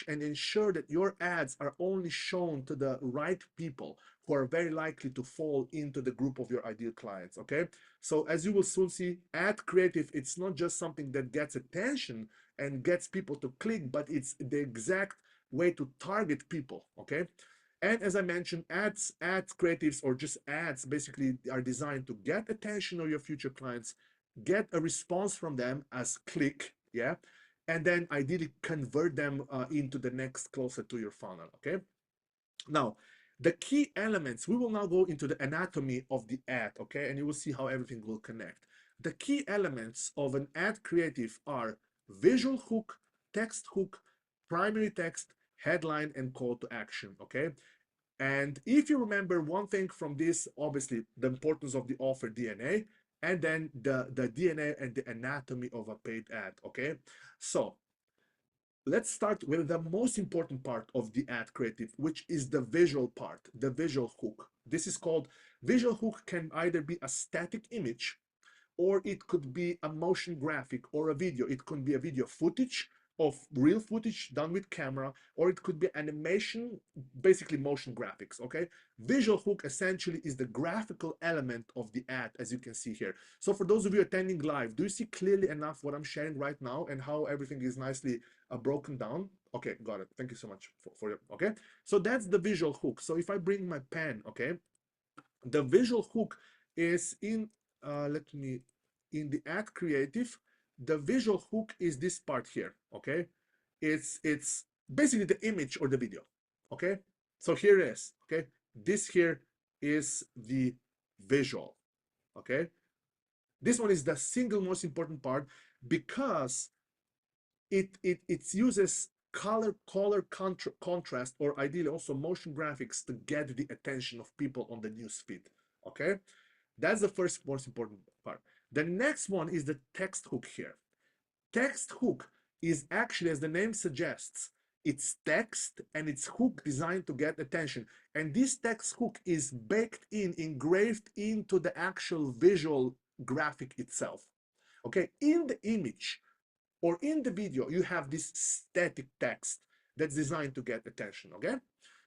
ensure that your ads are only shown to the right people who are very likely to fall into the group of your ideal clients. Okay, so as you will soon see, ad creative, it's not just something that gets attention and gets people to click, but it's the exact way to target people. Okay, and as I mentioned, ads creatives, or just ads, basically are designed to get attention of your future clients, get a response from them as click, yeah, and then ideally convert them into the next closer to your funnel. Okay, now the key elements, we will now go into the anatomy of the ad. Okay, and you will see how everything will connect. The key elements of an ad creative are visual hook, text hook, primary text, headline, and call to action. Okay, and if you remember one thing from this, obviously the importance of the offer DNA, and then the DNA and the anatomy of a paid ad. Okay, so let's start with the most important part of the ad creative, which is the visual part, the visual hook. This is called, visual hook can either be a static image, or it could be a motion graphic or a video. It could be a video footage of real footage done with camera, or it could be animation, basically motion graphics. Okay, visual hook essentially is the graphical element of the ad, as you can see here. So for those of you attending live, do you see clearly enough what I'm sharing right now and how everything is nicely broken down? Okay, got it. Thank you so much for it. Okay, so that's the visual hook. So if I bring my pen, okay, the visual hook is in, let me, in the ad creative, the visual hook is this part here. Okay, it's basically the image or the video. Okay, so here it is. Okay, this here is the visual. Okay, this one is the single most important part, because it uses color contrast, or ideally also motion graphics, to get the attention of people on the news feed. Okay, that's the first most important part. The next one is the text hook here. Text hook is actually, as the name suggests, it's text and it's hook designed to get attention. And this text hook is baked in, engraved into the actual visual graphic itself. Okay, in the image or in the video, you have this static text that's designed to get attention. Okay,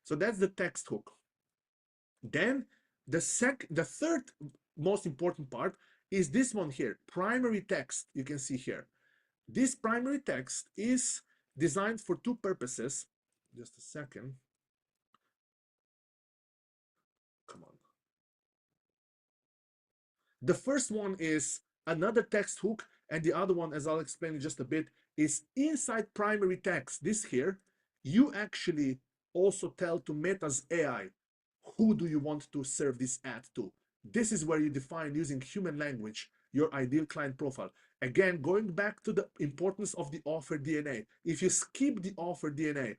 so that's the text hook. Then the third most important part is this one here, primary text. You can see here, this primary text is designed for two purposes. Just a second. Come on. The first one is another text hook, and the other one, as I'll explain in just a bit, is inside primary text. This here, you actually also tell to Meta's AI, who do you want to serve this ad to? This is where you define, using human language, your ideal client profile. Again, going back to the importance of the offer DNA. If you skip the offer DNA,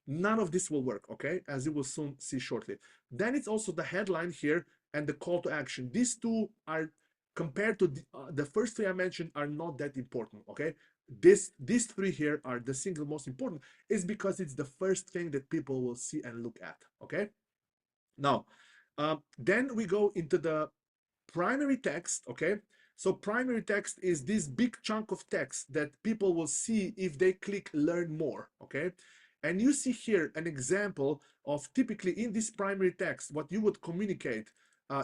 none of this will work, okay? As you will soon see shortly. Then it's also the headline here and the call to action. These two are, compared to the first three I mentioned, are not that important, okay? These three here are the single most important, is because it's the first thing that people will see and look at, okay? Now, then we go into the primary text, okay? So primary text is this big chunk of text that people will see if they click learn more, okay? And you see here an example of, typically in this primary text, what you would communicate.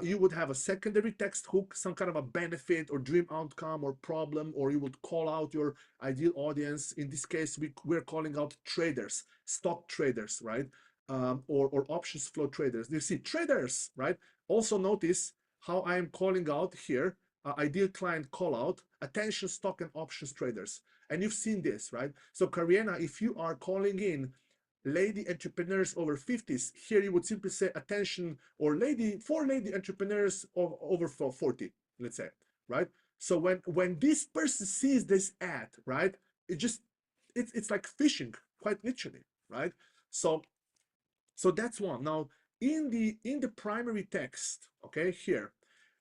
You would have a secondary text hook, some kind of a benefit or dream outcome or problem, or you would call out your ideal audience. In this case, we're calling out traders, stock traders, right? Or options flow traders. You see traders, right? Also notice how I am calling out here, ideal client call out, attention stock and options traders. And you've seen this, right? So Kariena, if you are calling in lady entrepreneurs over 50s, here you would simply say attention, or for lady entrepreneurs over 40, let's say, right? So when this person sees this ad, right, it's like fishing, quite literally, right? So that's one. Now in the primary text, okay, here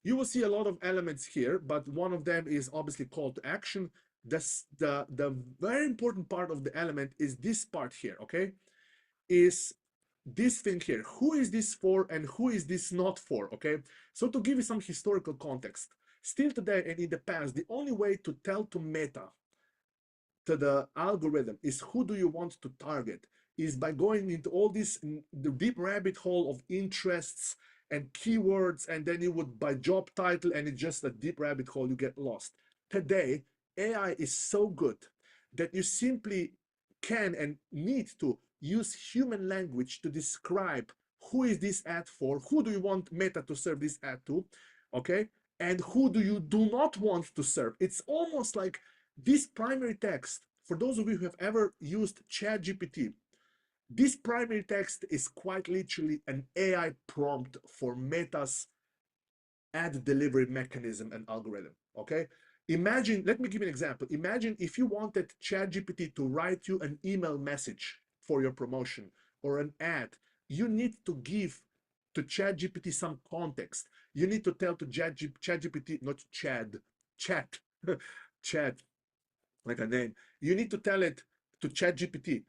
you will see a lot of elements here, but one of them is obviously call to action. The very important part of the element is this part here, okay, is this thing here. Who is this for and who is this not for? Okay, so to give you some historical context, still today and in the past, the only way to tell to Meta to the algorithm is who do you want to target, is by going into all this the deep rabbit hole of interests and keywords, and then you would by job title, and it's just a deep rabbit hole, you get lost. Today, AI is so good that you simply can and need to use human language to describe who is this ad for, who do you want Meta to serve this ad to, okay, and who do you do not want to serve. It's almost like this primary text, for those of you who have ever used ChatGPT, this primary text is quite literally an AI prompt for Meta's ad delivery mechanism and algorithm, okay? Imagine, let me give you an example. Imagine if you wanted ChatGPT to write you an email message for your promotion or an ad, you need to give to ChatGPT some context. You need to tell to ChatGPT, not chat, chat, like a name. You need to tell it to ChatGPT,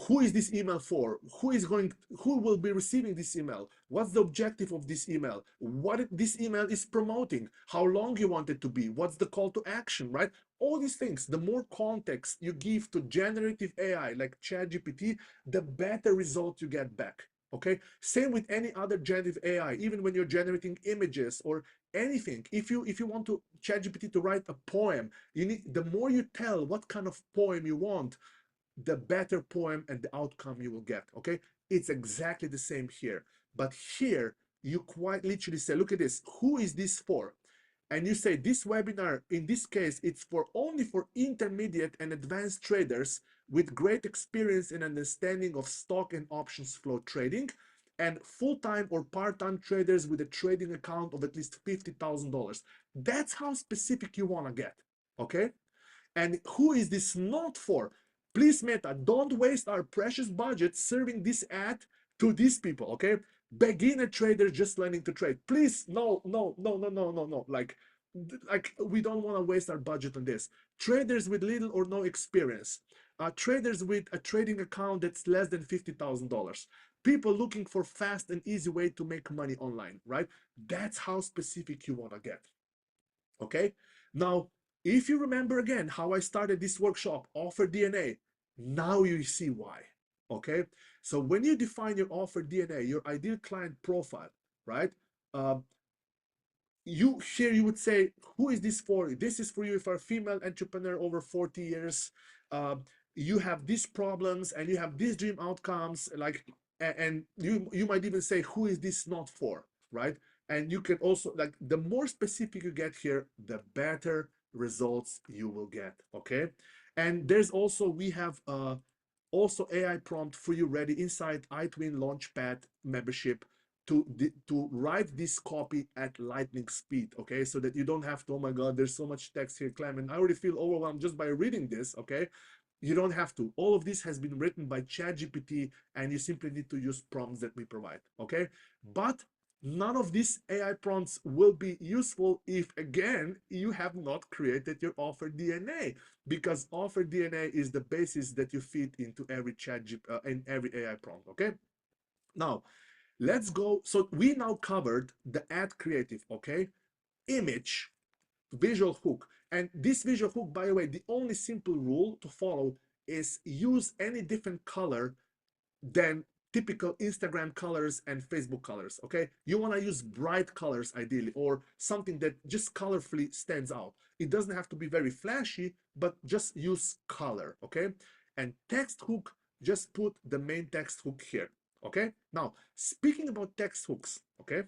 who is this email for, who will be receiving this email, what's the objective of this email, what this email is promoting, how long you want it to be, what's the call to action, right? All these things, the more context you give to generative AI like ChatGPT, the better result you get back. Okay, same with any other generative AI. Even when you're generating images or anything, if you want to ChatGPT to write a poem, you need, the more you tell what kind of poem you want, the better poem and the outcome you will get. Okay, it's exactly the same here, but here you quite literally say, look at this, who is this for? And you say this webinar, in this case, it's for only for intermediate and advanced traders with great experience and understanding of stock and options flow trading, and full-time or part-time traders with a trading account of at least $50,000. That's how specific you want to get. Okay, and who is this not for? Please, Meta, don't waste our precious budget serving this ad to these people, okay? Beginner traders just learning to trade. Please, no, no, no, no, no, no, no. Like we don't want to waste our budget on this. Traders with little or no experience. Traders with a trading account that's less than $50,000. People looking for fast and easy way to make money online, right? That's how specific you want to get, okay? Now, if you remember again how I started this workshop, offer DNA, now you see why, okay? So when you define your offer DNA, your ideal client profile, right? You here you would say, who is this for? This is for you if you're a female entrepreneur over 40 years, you have these problems and you have these dream outcomes, like, and you might even say, who is this not for, right? And you can also, like, the more specific you get here, the better results you will get, okay? And there's also, we have also AI prompt for you ready inside iTwin Launchpad membership to write this copy at lightning speed, okay? So that you don't have to, oh my God, there's so much text here, Klemen, I already feel overwhelmed just by reading this, okay? You don't have to. All of this has been written by ChatGPT, and you simply need to use prompts that we provide, okay? But none of these AI prompts will be useful if, again, you have not created your offer DNA, because offer DNA is the basis that you feed into every in every AI prompt, okay? Now, let's go. So we now covered the ad creative, okay? Image, visual hook. And this visual hook, by the way, the only simple rule to follow is use any different color than typical Instagram colors and Facebook colors, okay? You want to use bright colors ideally, or something that just colorfully stands out. It doesn't have to be very flashy, but just use color, okay? And text hook, just put the main text hook here, okay? Now, speaking about text hooks, okay?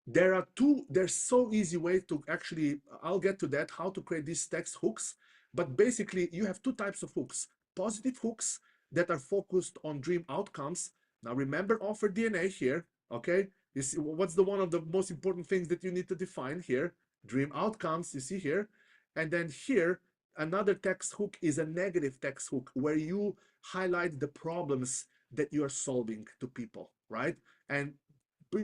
There's so easy ways to actually, I'll get to that, how to create these text hooks. But basically, you have two types of hooks. Positive hooks that are focused on dream outcomes. Now remember offer DNA here, okay? You see, what's the one of the most important things that you need to define here? Dream outcomes, you see here. And then here, another text hook is a negative text hook where you highlight the problems that you are solving to people, right? And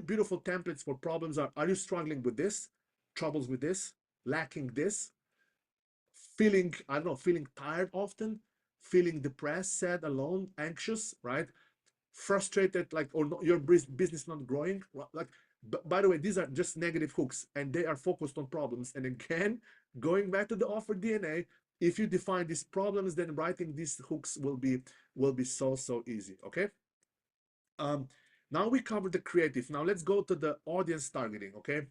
beautiful templates for problems are you struggling with this, troubles with this, lacking this, feeling, I don't know, feeling tired often, feeling depressed, sad, alone, anxious, right? Frustrated, like, or not, your business not growing, like, by the way, these are just negative hooks and they are focused on problems. And again, going back to the offer DNA, if you define these problems, then writing these hooks will be so easy. Okay. Now we covered the creative. Now let's go to the audience targeting. Okay.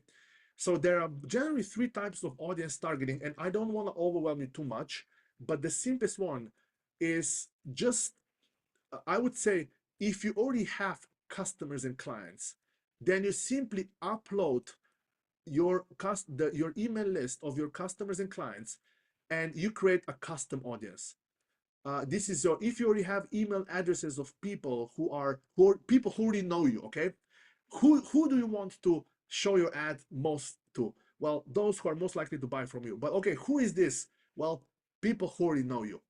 So there are generally three types of audience targeting, and I don't want to overwhelm you too much, but the simplest one is just, I would say, if you already have customers and clients, then you simply upload your email list of your customers and clients, and you create a custom audience. This is your, if you already have email addresses of people who are people who already know you. Okay, who do you want to show your ad most to? Well, those who are most likely to buy from you. But okay, who is this? Well, people who already know you,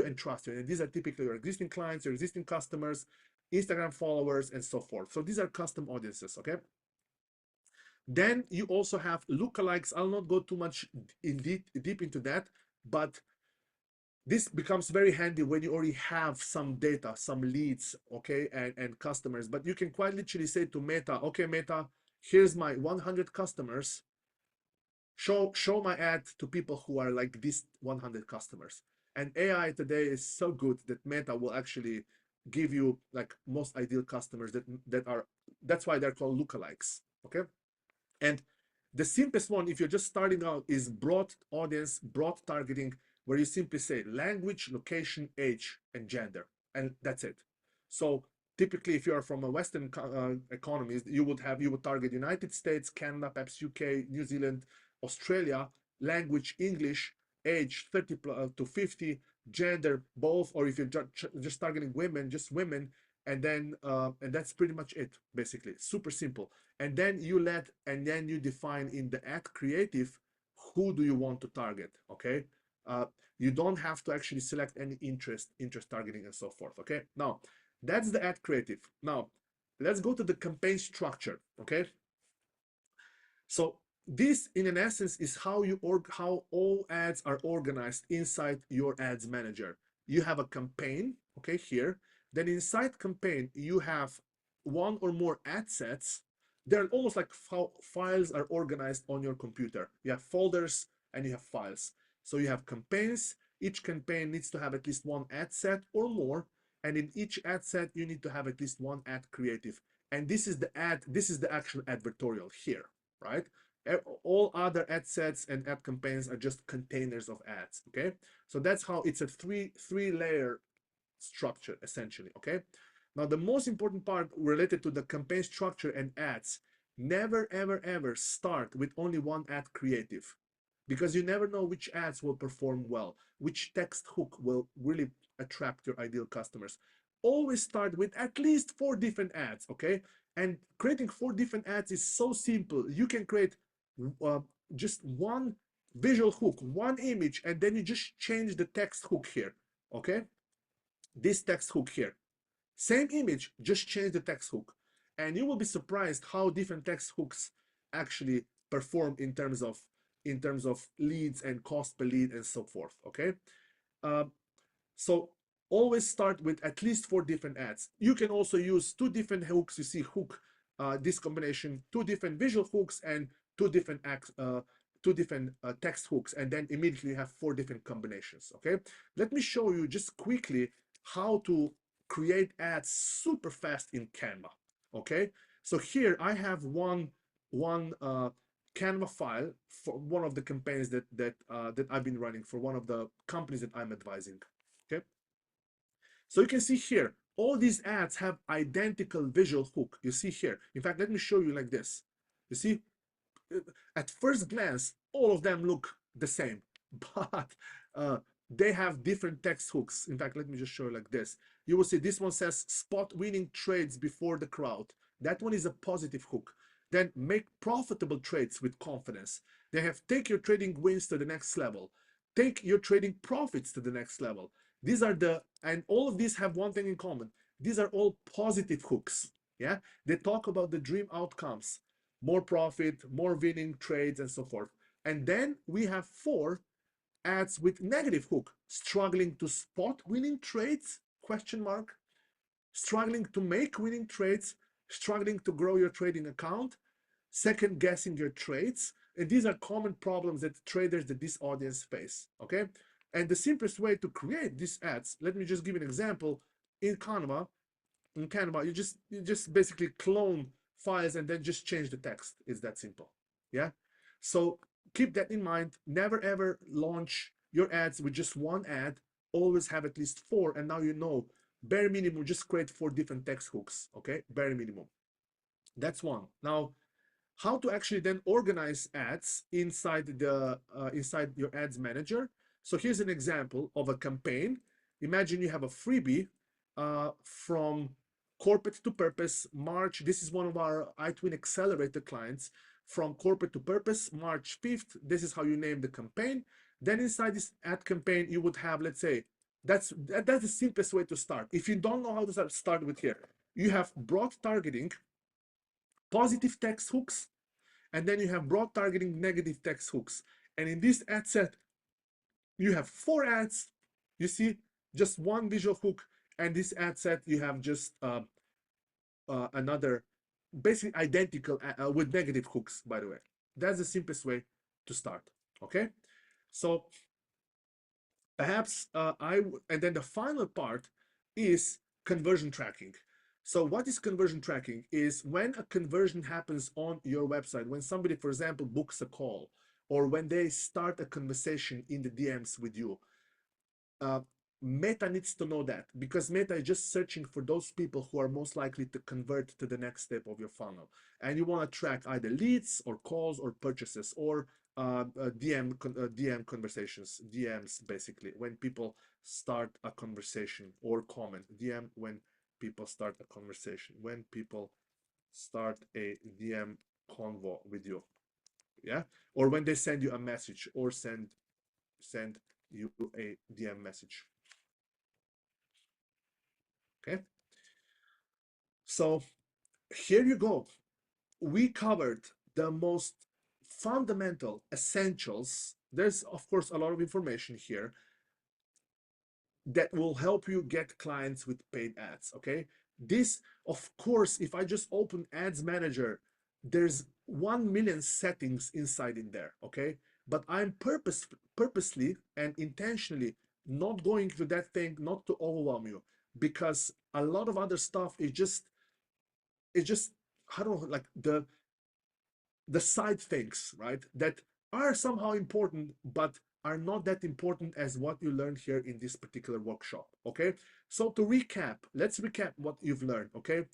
and trust you. And these are typically your existing clients, your existing customers, Instagram followers, and so forth. So these are custom audiences. Okay. Then you also have lookalikes. I'll not go too much deep into that, but this becomes very handy when you already have some data, some leads, okay, and customers. But you can quite literally say to Meta, okay, Meta, here's my 100 customers. Show my ad to people who are like these 100 customers. And AI today is so good that Meta will actually give you like most ideal customers that's why they're called lookalikes. Okay. And the simplest one, if you're just starting out, is broad audience, broad targeting, where you simply say language, location, age, and gender, and that's it. So typically, if you are from a Western economies, you would target United States, Canada, perhaps UK, New Zealand, Australia, language English, age 30 to 50, gender both, or if you're just targeting women, just women, and then and that's pretty much it, basically. Super simple. And then you define in the ad creative who do you want to target. Okay. You don't have to actually select any interest targeting and so forth. Okay. Now that's the ad creative. Now let's go to the campaign structure. Okay. So this, in an essence, is how all ads are organized inside your ads manager. You have a campaign, okay, here. Then inside campaign, you have one or more ad sets. They're almost like files are organized on your computer. You have folders and you have files. So you have campaigns. Each campaign needs to have at least one ad set or more. And in each ad set, you need to have at least one ad creative. And this is the actual advertorial here, right? All other ad sets and ad campaigns are just containers of ads. Okay, so that's how it's a three layer structure essentially. Okay, now the most important part related to the campaign structure and ads: never ever start with only one ad creative, because you never know which ads will perform well, which text hook will really attract your ideal customers. Always start with at least 4 different ads. Okay, and creating 4 different ads is so simple. You can create just one visual hook, one image, and then you just change the text hook here. Okay, this text hook here, same image, just change the text hook, and you will be surprised how different text hooks actually perform in terms of leads and cost per lead and so forth. Okay, uh, so always start with at least 4 different ads. You can also use 2 different hooks. You see hook, this combination, 2 different visual hooks and 2 different text hooks, and then immediately you have 4 different combinations. Okay, let me show you just quickly how to create ads super fast in Canva. Okay, so here I have one Canva file for one of the campaigns that I've been running for one of the companies that I'm advising. Okay, so you can see here all these ads have identical visual hook. You see here. In fact, let me show you like this. You see, at first glance, all of them look the same, but they have different text hooks. In fact, let me just show you like this. You will see this one says spot winning trades before the crowd. That one is a positive hook. Then make profitable trades with confidence. They have take your trading wins to the next level. Take your trading profits to the next level. These are and all of these have one thing in common. These are all positive hooks. Yeah, they talk about the dream outcomes: more profit, more winning trades, and so forth. And then we have 4 ads with negative hook: struggling to spot winning trades, question mark, struggling to make winning trades, struggling to grow your trading account, second guessing your trades, And these are common problems that traders, that this audience face, okay? And the simplest way to create these ads, let me just give an example. In Canva, you just basically clone files and then just change the text. It's that simple. Yeah. So keep that in mind. Never ever launch your ads with just one ad. Always have at least four. And now you know, bare minimum, just create 4 different text hooks. Okay, bare minimum. That's one. Now, how to actually then organize ads inside your ads manager. So here's an example of a campaign. Imagine you have a freebie from corporate to purpose March. This is one of our iTwin accelerator clients. From corporate to purpose March 5th. This is how you name the campaign. Then inside this ad campaign, you would have, let's say, that's the simplest way to start. If you don't know how to start with here, you have broad targeting, positive text hooks, and then you have broad targeting, negative text hooks. And in this ad set, you have 4 ads. You see, just one visual hook. And this ad set, you have just another, basically identical with negative hooks, by the way. That's the simplest way to start. Okay, so perhaps and then the final part is conversion tracking. So what is conversion tracking? Is when a conversion happens on your website, when somebody, for example, books a call, or when they start a conversation in the DMs with you. Meta needs to know that, because Meta is just searching for those people who are most likely to convert to the next step of your funnel. And you want to track either leads or calls or purchases or DM conversations, DMs, basically, when people start a conversation, or comment. DM when people start a conversation, when people start a DM convo with you. Yeah, or when they send you a message, or send you a DM message. Okay, so here you go. We covered the most fundamental essentials. There's, of course, a lot of information here that will help you get clients with paid ads. Okay, this, of course, if I just open Ads Manager, there's 1 million settings inside in there. Okay, but I'm purposely and intentionally not going to that thing, not to overwhelm you, because a lot of other stuff is just, I don't know, like the side things, right, that are somehow important, but are not that important as what you learned here in this particular workshop. Okay, so to recap, let's recap what you've learned. Okay,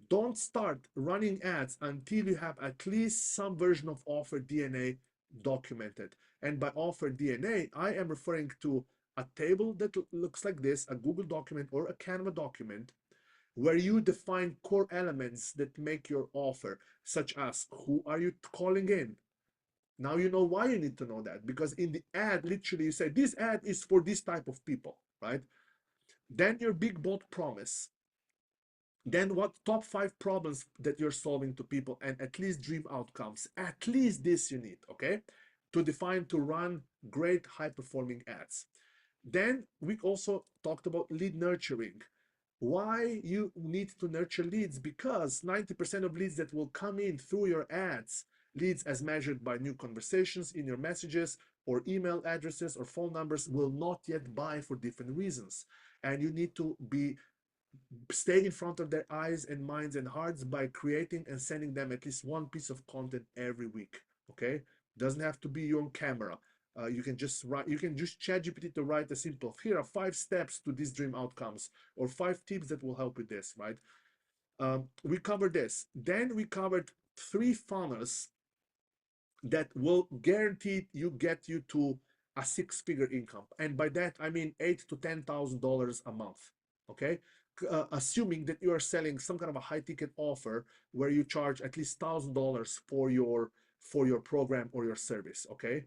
don't start running ads until you have at least some version of offer DNA documented. And by offer DNA, I am referring to a table that looks like this, a Google document or a Canva document, where you define core elements that make your offer, such as who are you calling in. Now you know why you need to know that, because in the ad, literally you say this ad is for this type of people, right? Then your big bold promise. Then what top 5 problems that you're solving to people, and at least dream outcomes. At least this you need, okay, to define, to run great high performing ads. Then we also talked about lead nurturing. Why you need to nurture leads? Because 90% of leads that will come in through your ads, leads as measured by new conversations in your messages or email addresses or phone numbers, will not yet buy for different reasons. And you need to stay in front of their eyes and minds and hearts by creating and sending them at least one piece of content every week. Okay, doesn't have to be you on camera. You can just ChatGPT to write a simple, here are 5 steps to these dream outcomes, or 5 tips that will help with this, right? We covered this. Then we covered 3 funnels that will guarantee get you to a 6-figure income. And by that, I mean $8,000 to $10,000 a month. Okay, assuming that you are selling some kind of a high ticket offer where you charge at least $1,000 for your program or your service. Okay,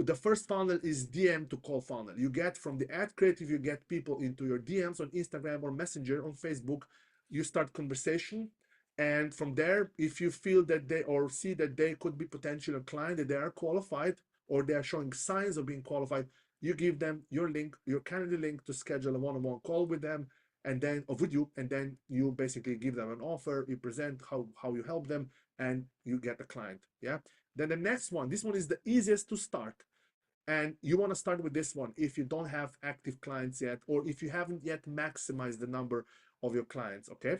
the first funnel is DM to call funnel. You get from the ad creative, you get people into your DMs on Instagram or Messenger on Facebook. You start conversation, and from there, if you feel that they, or see that they could be potential client, that they are qualified, or they are showing signs of being qualified, you give them your link, your calendar link, to schedule a one-on-one call with them, and then with you, and then you basically give them an offer. You present how you help them, and you get a client. Yeah. Then the next one, this one is the easiest to start. And you want to start with this one if you don't have active clients yet, or if you haven't yet maximized the number of your clients. Okay.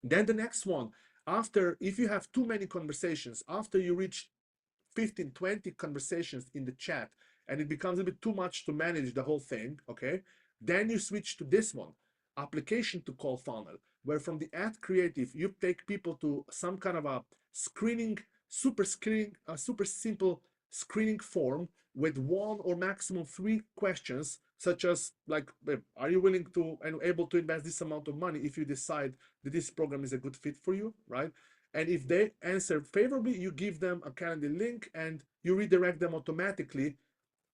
Then the next one, after, if you have too many conversations, after you reach 15, 20 conversations in the chat, and it becomes a bit too much to manage the whole thing, okay? Then you switch to this one, application to call funnel, where from the ad creative, you take people to some kind of a screening, a super simple screening form with one or maximum three questions, such as like, are you willing to and able to invest this amount of money if you decide that this program is a good fit for you, right? And if they answer favorably, you give them a calendar link and you redirect them automatically,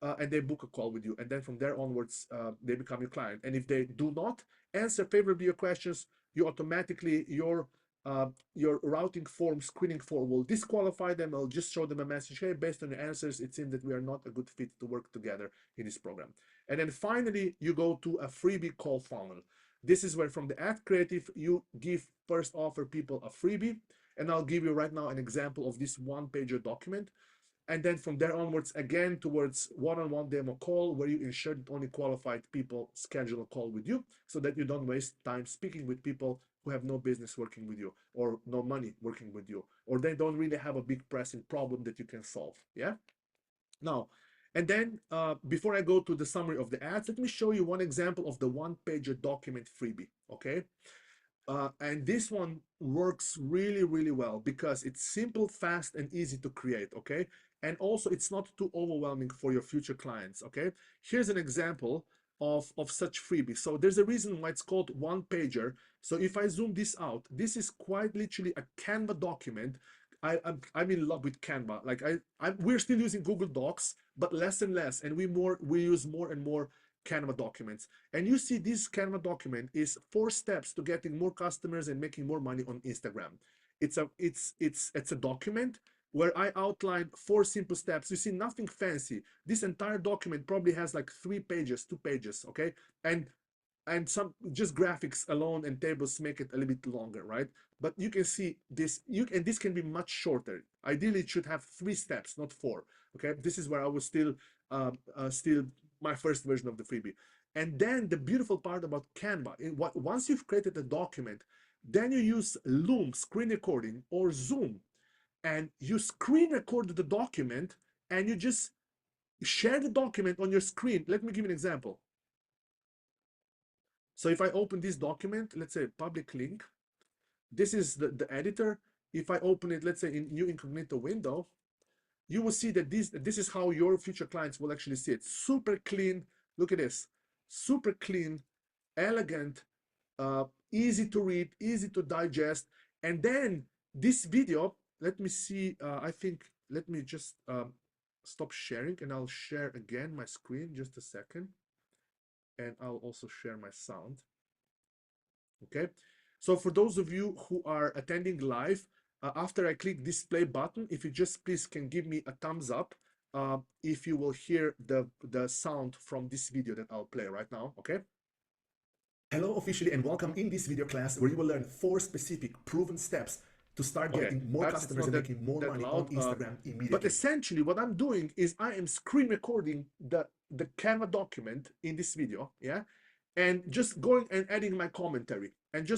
and they book a call with you. And then from there onwards, they become your client. And if they do not answer favorably your questions, you automatically, your routing form, screening form will disqualify them. I'll just show them a message, hey, based on your answers, it seems that we are not a good fit to work together in this program. And then finally, you go to a freebie call funnel. This is where from the ad creative, you give first offer people a freebie. And I'll give you right now an example of this one-pager document. And then from there onwards, again, towards one-on-one demo call, where you ensure that only qualified people schedule a call with you, so that you don't waste time speaking with people who have no business working with you, or no money working with you, or they don't really have a big pressing problem that you can solve. Yeah. Now, and then before I go to the summary of the ads, let me show you one example of the one-pager document freebie. Okay. And this one works really, really well because it's simple, fast, and easy to create, okay? And also it's not too overwhelming for your future clients, okay? Here's an example of such freebie. So there's a reason why it's called one pager. So if I zoom this out, this is quite literally a Canva document. I'm in love with Canva. Like we're still using Google Docs, but less and less, and we use more and more Canva documents. And you see this Canva document is 4 steps to getting more customers and making more money on Instagram. It's a document where I outline 4 simple steps. You see, nothing fancy. This entire document probably has like 3 pages, 2 pages, okay? And some just graphics alone and tables make it a little bit longer, right? But you can see this, and this can be much shorter. Ideally, it should have 3 steps, not 4. Okay, this is where I was still my first version of the freebie. And then the beautiful part about Canva, once you've created a document, then you use Loom screen recording or Zoom, and you screen record the document, and you just share the document on your screen. Let me give you an example. So if I open this document, let's say public link, this is the editor. If I open it, let's say in new incognito window, you will see that this is how your future clients will actually see it. Super clean. Look at this. Super clean, elegant, easy to read, easy to digest. And then this video, let me see, I think, let me just stop sharing, and I'll share again my screen, just a second. And I'll also share my sound. Okay. So for those of you who are attending live, after I click this play button, if you just please can give me a thumbs up if you will hear the sound from this video that I'll play right now, okay? Hello officially, and welcome in this video class where you will learn 4 specific proven steps to start getting more customers and making more money on Instagram immediately. But essentially what I'm doing is I am screen recording the Canva document in this video, yeah? And just going and adding my commentary, and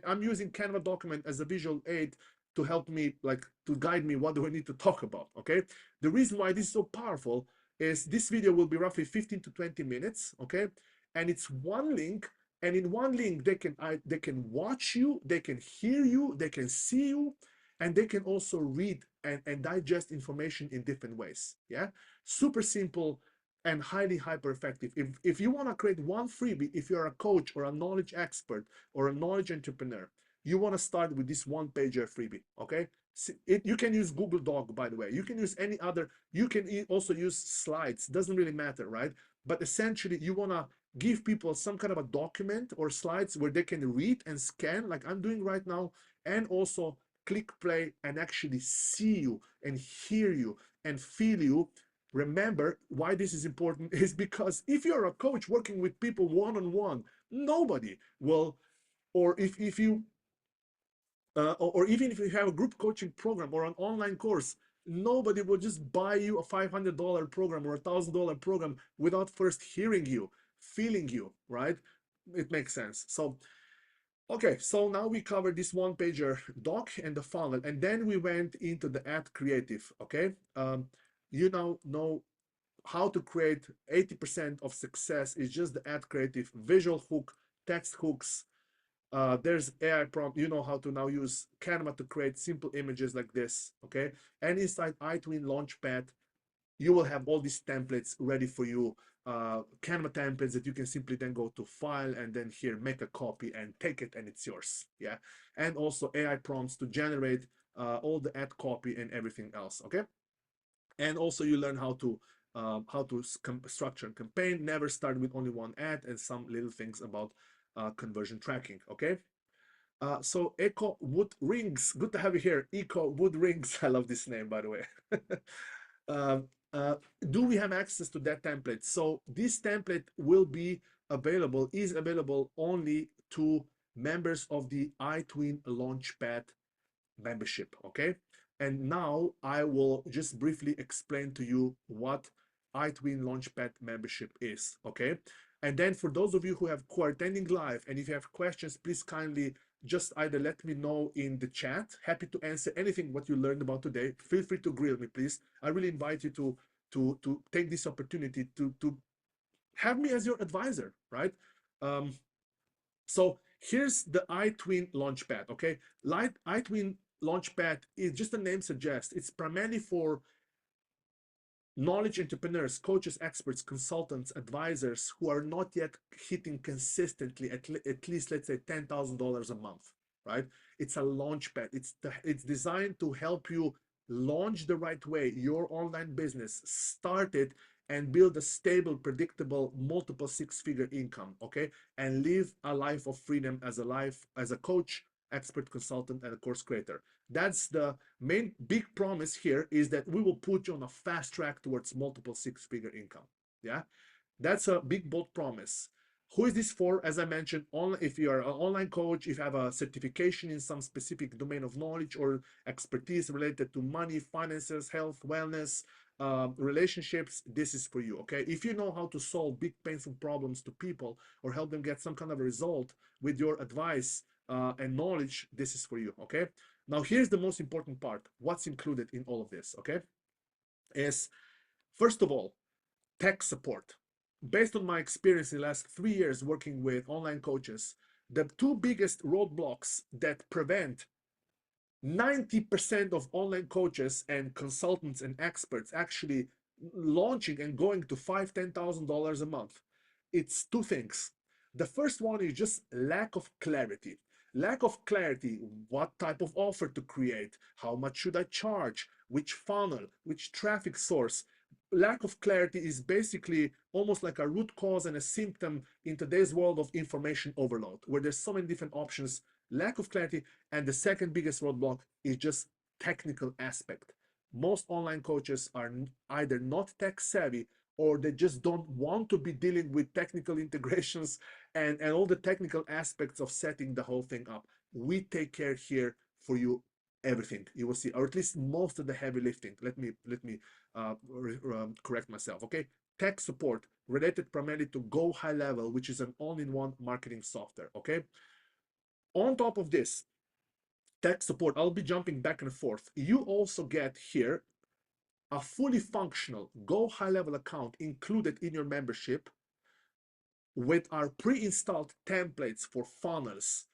I'm using Canva document as a visual aid to help me, like, to guide me what do I need to talk about, okay? The reason why this is so powerful is this video will be roughly 15 to 20 minutes, okay? And it's one link, and in one link they can watch you, they can hear you, they can see you, and they can also read and digest information in different ways, yeah? Super simple and highly hyper effective. If you want to create one freebie, if you're a coach or a knowledge expert or a knowledge entrepreneur, you want to start with this one pager freebie, okay? You can use Google Doc, by the way. You can use any other, you can also use slides, doesn't really matter, right? But essentially you want to give people some kind of a document or slides where they can read and scan like I'm doing right now, and also click play and actually see you and hear you and feel you. Remember, why this is important is because if you're a coach working with people one-on-one, nobody will, or if you or even if you have a group coaching program or an online course, nobody will just buy you a $500 program or a $1,000 program without first hearing you, feeling you, right? It makes sense. So, okay, so now we covered this one pager doc and the funnel, and then we went into the ad creative. Okay, you now know how to create 80% of success is just the ad creative, visual hook, text hooks. There's AI prompt. You know how to now use Canva to create simple images like this. Okay, and inside iTwin Launchpad, you will have all these templates ready for you. Canva templates that you can simply then go to file and then here make a copy and take it and it's yours. Yeah, and also AI prompts to generate all the ad copy and everything else. Okay, and also you learn how to structure a campaign, never start with only one ad, and some little things about conversion tracking. Okay, so Echo Wood Rings, good to have you here. Echo Wood Rings, I love this name, by the way. um, uh, do we have access to that template? So this template will be available, is available only to members of the iTwin Launchpad membership. Okay, and now I will just briefly explain to you what iTwin Launchpad membership is. Okay, and then for those of you who are attending live, and if you have questions, please kindly just either let me know in the chat. Happy to answer anything what you learned about today. Feel free to grill me, please. I really invite you to take this opportunity to have me as your advisor, right? So here's the iTwin Launchpad. Okay, iTwin Launchpad is just the name suggests. It's primarily for knowledge entrepreneurs, coaches, experts, consultants, advisors who are not yet hitting consistently at least, let's say, $10,000 a month, right? It's a launch pad. It's designed to help you launch the right way your online business, start it, and build a stable, predictable, multiple six-figure income, okay? And live a life of freedom as a coach, expert, consultant, and a course creator. That's the main big promise here, is that we will put you on a fast track towards multiple six-figure income. Yeah, that's a big bold promise. Who is this for? As I mentioned, if you are an online coach, if you have a certification in some specific domain of knowledge or expertise related to money, finances, health, wellness, relationships, this is for you. Okay, if you know how to solve big painful problems to people or help them get some kind of a result with your advice and knowledge, this is for you. Okay, now here's the most important part. What's included in all of this? Okay, is first of all, tech support. Based on my experience in the last 3 years working with online coaches, the two biggest roadblocks that prevent 90% of online coaches and consultants and experts actually launching and going to $5,000, $10,000 a month, it's two things. The first one is just lack of clarity. Lack of clarity, what type of offer to create, how much should I charge, which funnel, which traffic source. Lack of clarity is basically almost like a root cause and a symptom in today's world of information overload, where there's so many different options. Lack of clarity. And the second biggest roadblock is just technical aspect. Most online coaches are either not tech savvy, or they just don't want to be dealing with technical integrations and all the technical aspects of setting the whole thing up. We take care here for you, everything you will see, or at least most of the heavy lifting. Let me correct myself. Okay, tech support related primarily to Go High Level, which is an all-in-one marketing software. Okay, on top of this tech support, I'll be jumping back and forth. You also get here a fully functional Go High Level account included in your membership with our pre-installed templates for funnels,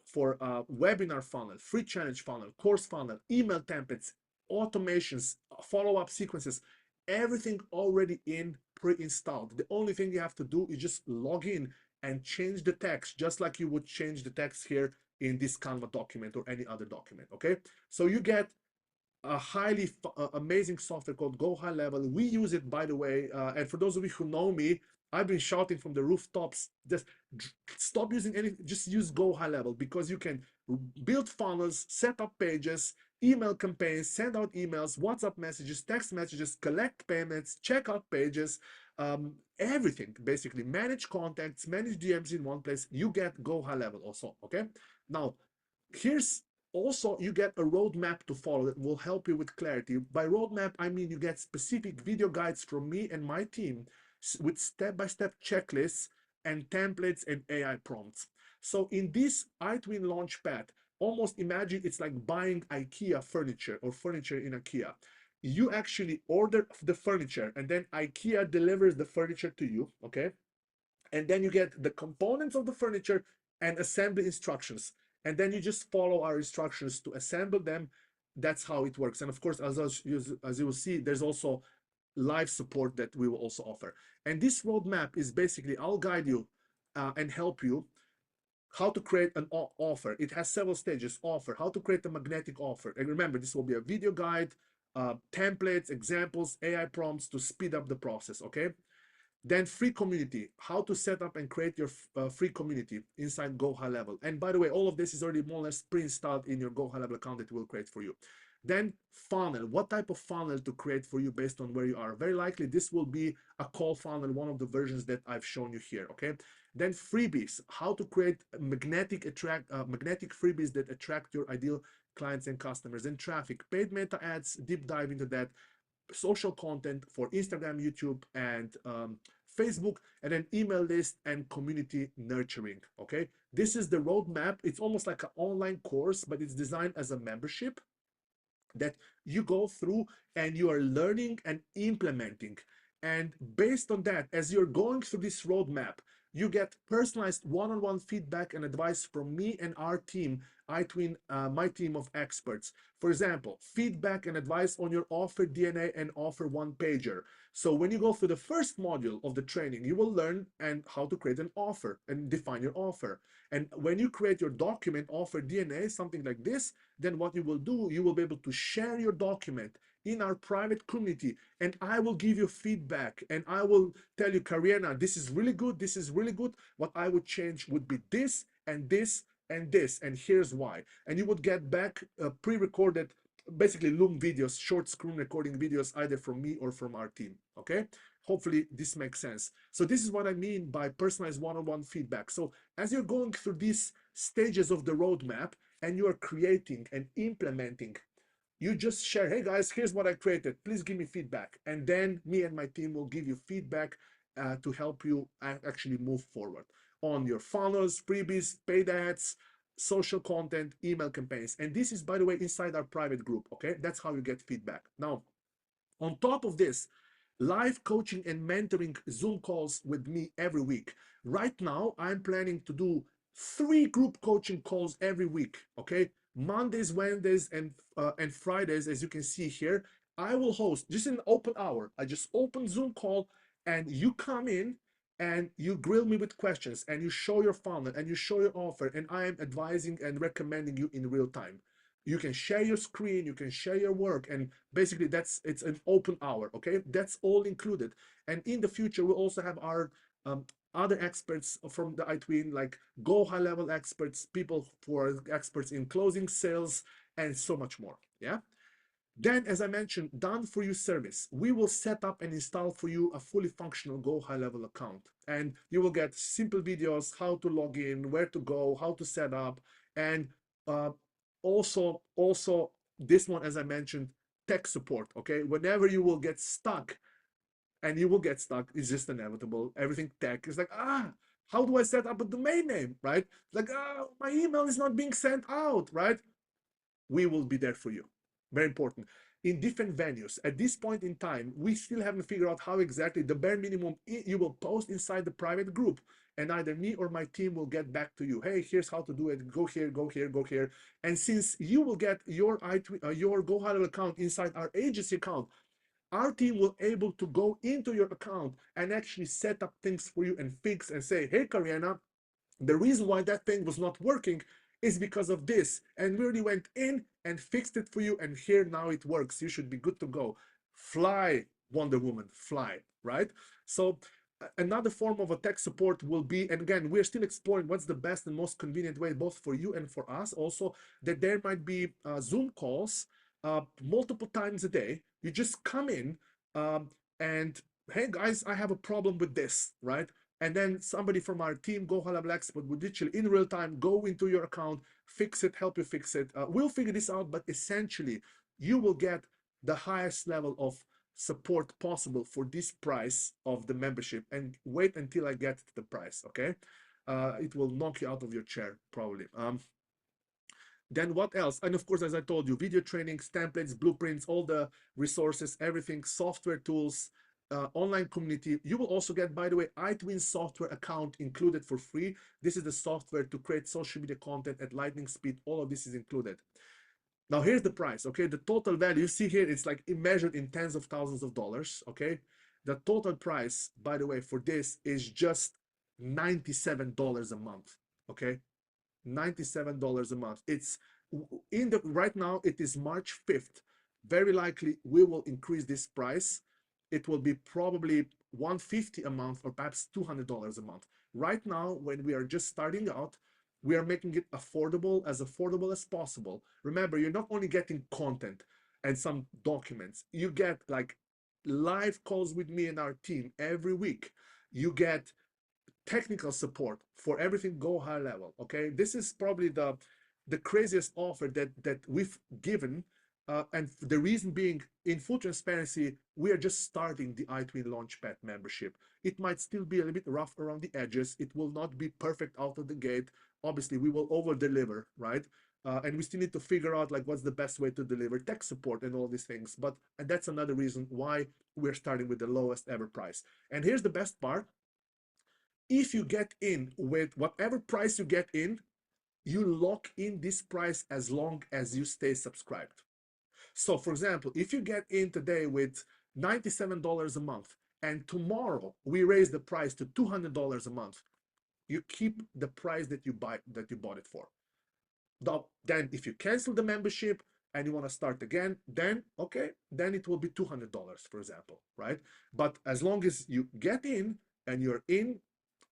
for webinar funnel, free challenge funnel, course funnel, email templates, automations, follow-up sequences, everything already in pre-installed. The only thing you have to do is just log in and change the text, just like you would change the text here in this Canva document or any other document. Okay, so you get a highly amazing software called Go High Level. We use it, by the way, and for those of you who know me, I've been shouting from the rooftops, just stop using anything, just use Go High Level, because you can build funnels, set up pages, email campaigns, send out emails, WhatsApp messages, text messages, collect payments, check out pages, everything, basically. Manage contacts, manage DMs in one place. You get Go High Level also. Okay, now here's Also, you get a roadmap to follow that will help you with clarity. By roadmap, I mean you get specific video guides from me and my team with step-by-step checklists and templates and AI prompts. So in this iTwin Launchpad, almost imagine it's like buying IKEA furniture or furniture in IKEA. You actually order the furniture and then IKEA delivers the furniture to you, okay? And then you get the components of the furniture and assembly instructions, and then you just follow our instructions to assemble them. That's how it works. And of course, as you will see, there's also live support that we will also offer. And this roadmap is basically, I'll guide you and help you how to create an offer. It has several stages. Offer, how to create a magnetic offer. And remember, this will be a video guide, templates, examples, AI prompts to speed up the process, okay? Then free community, how to set up and create your free community inside Go High Level. And by the way, all of this is already more or less pre-installed in your Go High Level account that we'll create for you. Then funnel, what type of funnel to create for you based on where you are. Very likely this will be a call funnel, one of the versions that I've shown you here, okay? Then freebies, how to create magnetic freebies that attract your ideal clients and customers. And traffic, paid meta ads, deep dive into that, social content for Instagram, YouTube, and Facebook, and then email list and community nurturing. Okay, this is the roadmap. It's almost like an online course, but it's designed as a membership that you go through and you are learning and implementing. And based on that, as you're going through this roadmap, you get personalized one-on-one feedback and advice from me and our team, my team of experts. For example, feedback and advice on your offer DNA and offer one pager. So when you go through the first module of the training, you will learn and how to create an offer and define your offer. And when you create your document offer DNA, something like this, then what you will do, you will be able to share your document in our private community, and I will give you feedback and I will tell you, Kariana, this is really good, this is really good. What I would change would be this and this and this, and here's why. And you would get back pre-recorded, basically Loom videos, short screen recording videos, either from me or from our team, okay? Hopefully this makes sense. So this is what I mean by personalized one-on-one feedback. So as you're going through these stages of the roadmap and you are creating and implementing, you just share, hey guys, here's what I created, please give me feedback. And then me and my team will give you feedback to help you actually move forward on your funnels, freebies, paid ads, social content, email campaigns. And this is, by the way, inside our private group, okay? That's how you get feedback. Now, on top of this, live coaching and mentoring Zoom calls with me every week. Right now, I'm planning to do 3 group coaching calls every week, okay? Mondays, Wednesdays, and Fridays, as you can see here. I will host just an open hour. I just open Zoom call and you come in and you grill me with questions and you show your funnel and you show your offer, and I am advising and recommending you in real time. You can share your screen, you can share your work, and basically it's an open hour, okay? That's all included. And in the future, we'll also have our other experts from the iTwin, like Go High Level experts, people who are experts in closing sales, and so much more, yeah? Then, as I mentioned, done for you service. We will set up and install for you a fully functional Go High Level account. And you will get simple videos, how to log in, where to go, how to set up, and uh, also this one, as I mentioned, tech support, okay? Whenever you will get stuck, and you will get stuck, it's just inevitable. Everything tech is like, how do I set up a domain name, right? Like, my email is not being sent out, right? We will be there for you. Very important. In different venues. At this point in time, we still haven't figured out how exactly the bare minimum you will post inside the private group. And either me or my team will get back to you. Hey, here's how to do it. Go here, go here, go here. And since you will get your Go High Level account inside our agency account, our team will able to go into your account and actually set up things for you and fix and say, hey, Kariana, the reason why that thing was not working is because of this, and we already went in and fixed it for you, and here now it works. You should be good to go. Fly, Wonder Woman, fly, right? So another form of a tech support will be, and again, we're still exploring what's the best and most convenient way, both for you and for us also, that there might be Zoom calls multiple times a day. You just come in and, hey guys, I have a problem with this, right? and then somebody from our team, Go High Level Expert, would literally in real time go into your account, fix it, help you fix it. We'll figure this out, but essentially you will get the highest level of support possible for this price of the membership. And wait until I get to the price, okay? It will knock you out of your chair, probably. Then what else? And of course, as I told you, video trainings, templates, blueprints, all the resources, everything, software tools, online community. You will also get, by the way, iTwin software account included for free. This is the software to create social media content at lightning speed. All of this is included. Now here's the price, okay? The total value, you see here, it's like measured in tens of thousands of dollars, okay? The total price, by the way, for this is just $97 a month, okay? $97 a month. It's in the right now, it is March 5th. Very likely we will increase this price. It will be probably $150 a month or perhaps $200 a month. Right now, when we are just starting out, we are making it affordable as possible. Remember, you're not only getting content and some documents, you get like live calls with me and our team every week. You get technical support for everything Go High Level, okay? This is probably the craziest offer that we've given, and the reason being, in full transparency, we are just starting the iTwin Launchpad membership. It might still be a little bit rough around the edges. It will not be perfect out of the gate. Obviously, we will over deliver, right? And we still need to figure out like what's the best way to deliver tech support and all these things. And that's another reason why we're starting with the lowest ever price. And here's the best part. If you get in with whatever price you get in, you lock in this price as long as you stay subscribed. So for example, if you get in today with $97 a month and tomorrow we raise the price to $200 a month, you keep the price that you bought it for. Then if you cancel the membership and you want to start again, then okay, then it will be $200, for example, right? But as long as you get in and you're in,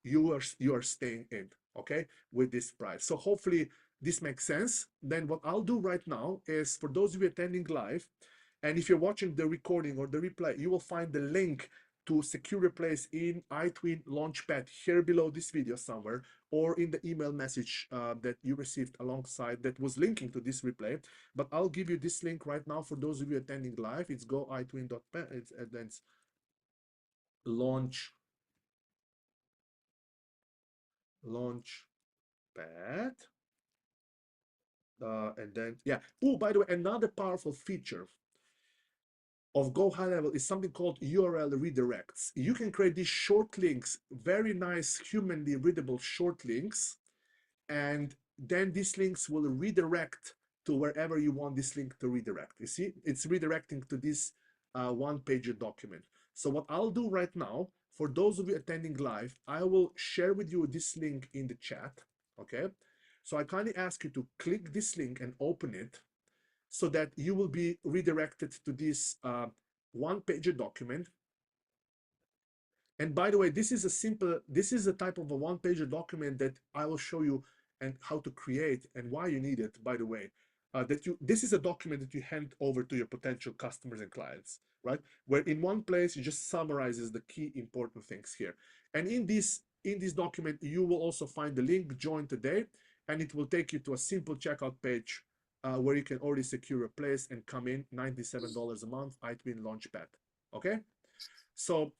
you are staying in, okay, with this price. So hopefully this makes sense. Then what I'll do right now is, for those of you attending live, and if you're watching the recording or the replay, you will find the link to secure your place in iTwin Launchpad here below this video somewhere, or in the email message that you received alongside that was linking to this replay. But I'll give you this link right now for those of you attending live. It's goitwin.pad. It's launch pad, and then yeah. Oh, by the way, another powerful feature of Go High Level is something called URL redirects. You can create these short links, very nice humanly readable short links, and then these links will redirect to wherever you want this link to redirect. You see, it's redirecting to this one-pager document. So what I'll do right now, for those of you attending live, I will share with you this link in the chat, okay? So I kindly ask you to click this link and open it so that you will be redirected to this one-pager document. And by the way, this is a type of a one-pager document that I will show you and how to create and why you need it, by the way. This is a document that you hand over to your potential customers and clients, right? Where in one place, you just summarizes the key important things here. And in this document, you will also find the link, join today, and it will take you to a simple checkout page where you can already secure a place and come in, $97 a month, iTwin Launchpad, okay? So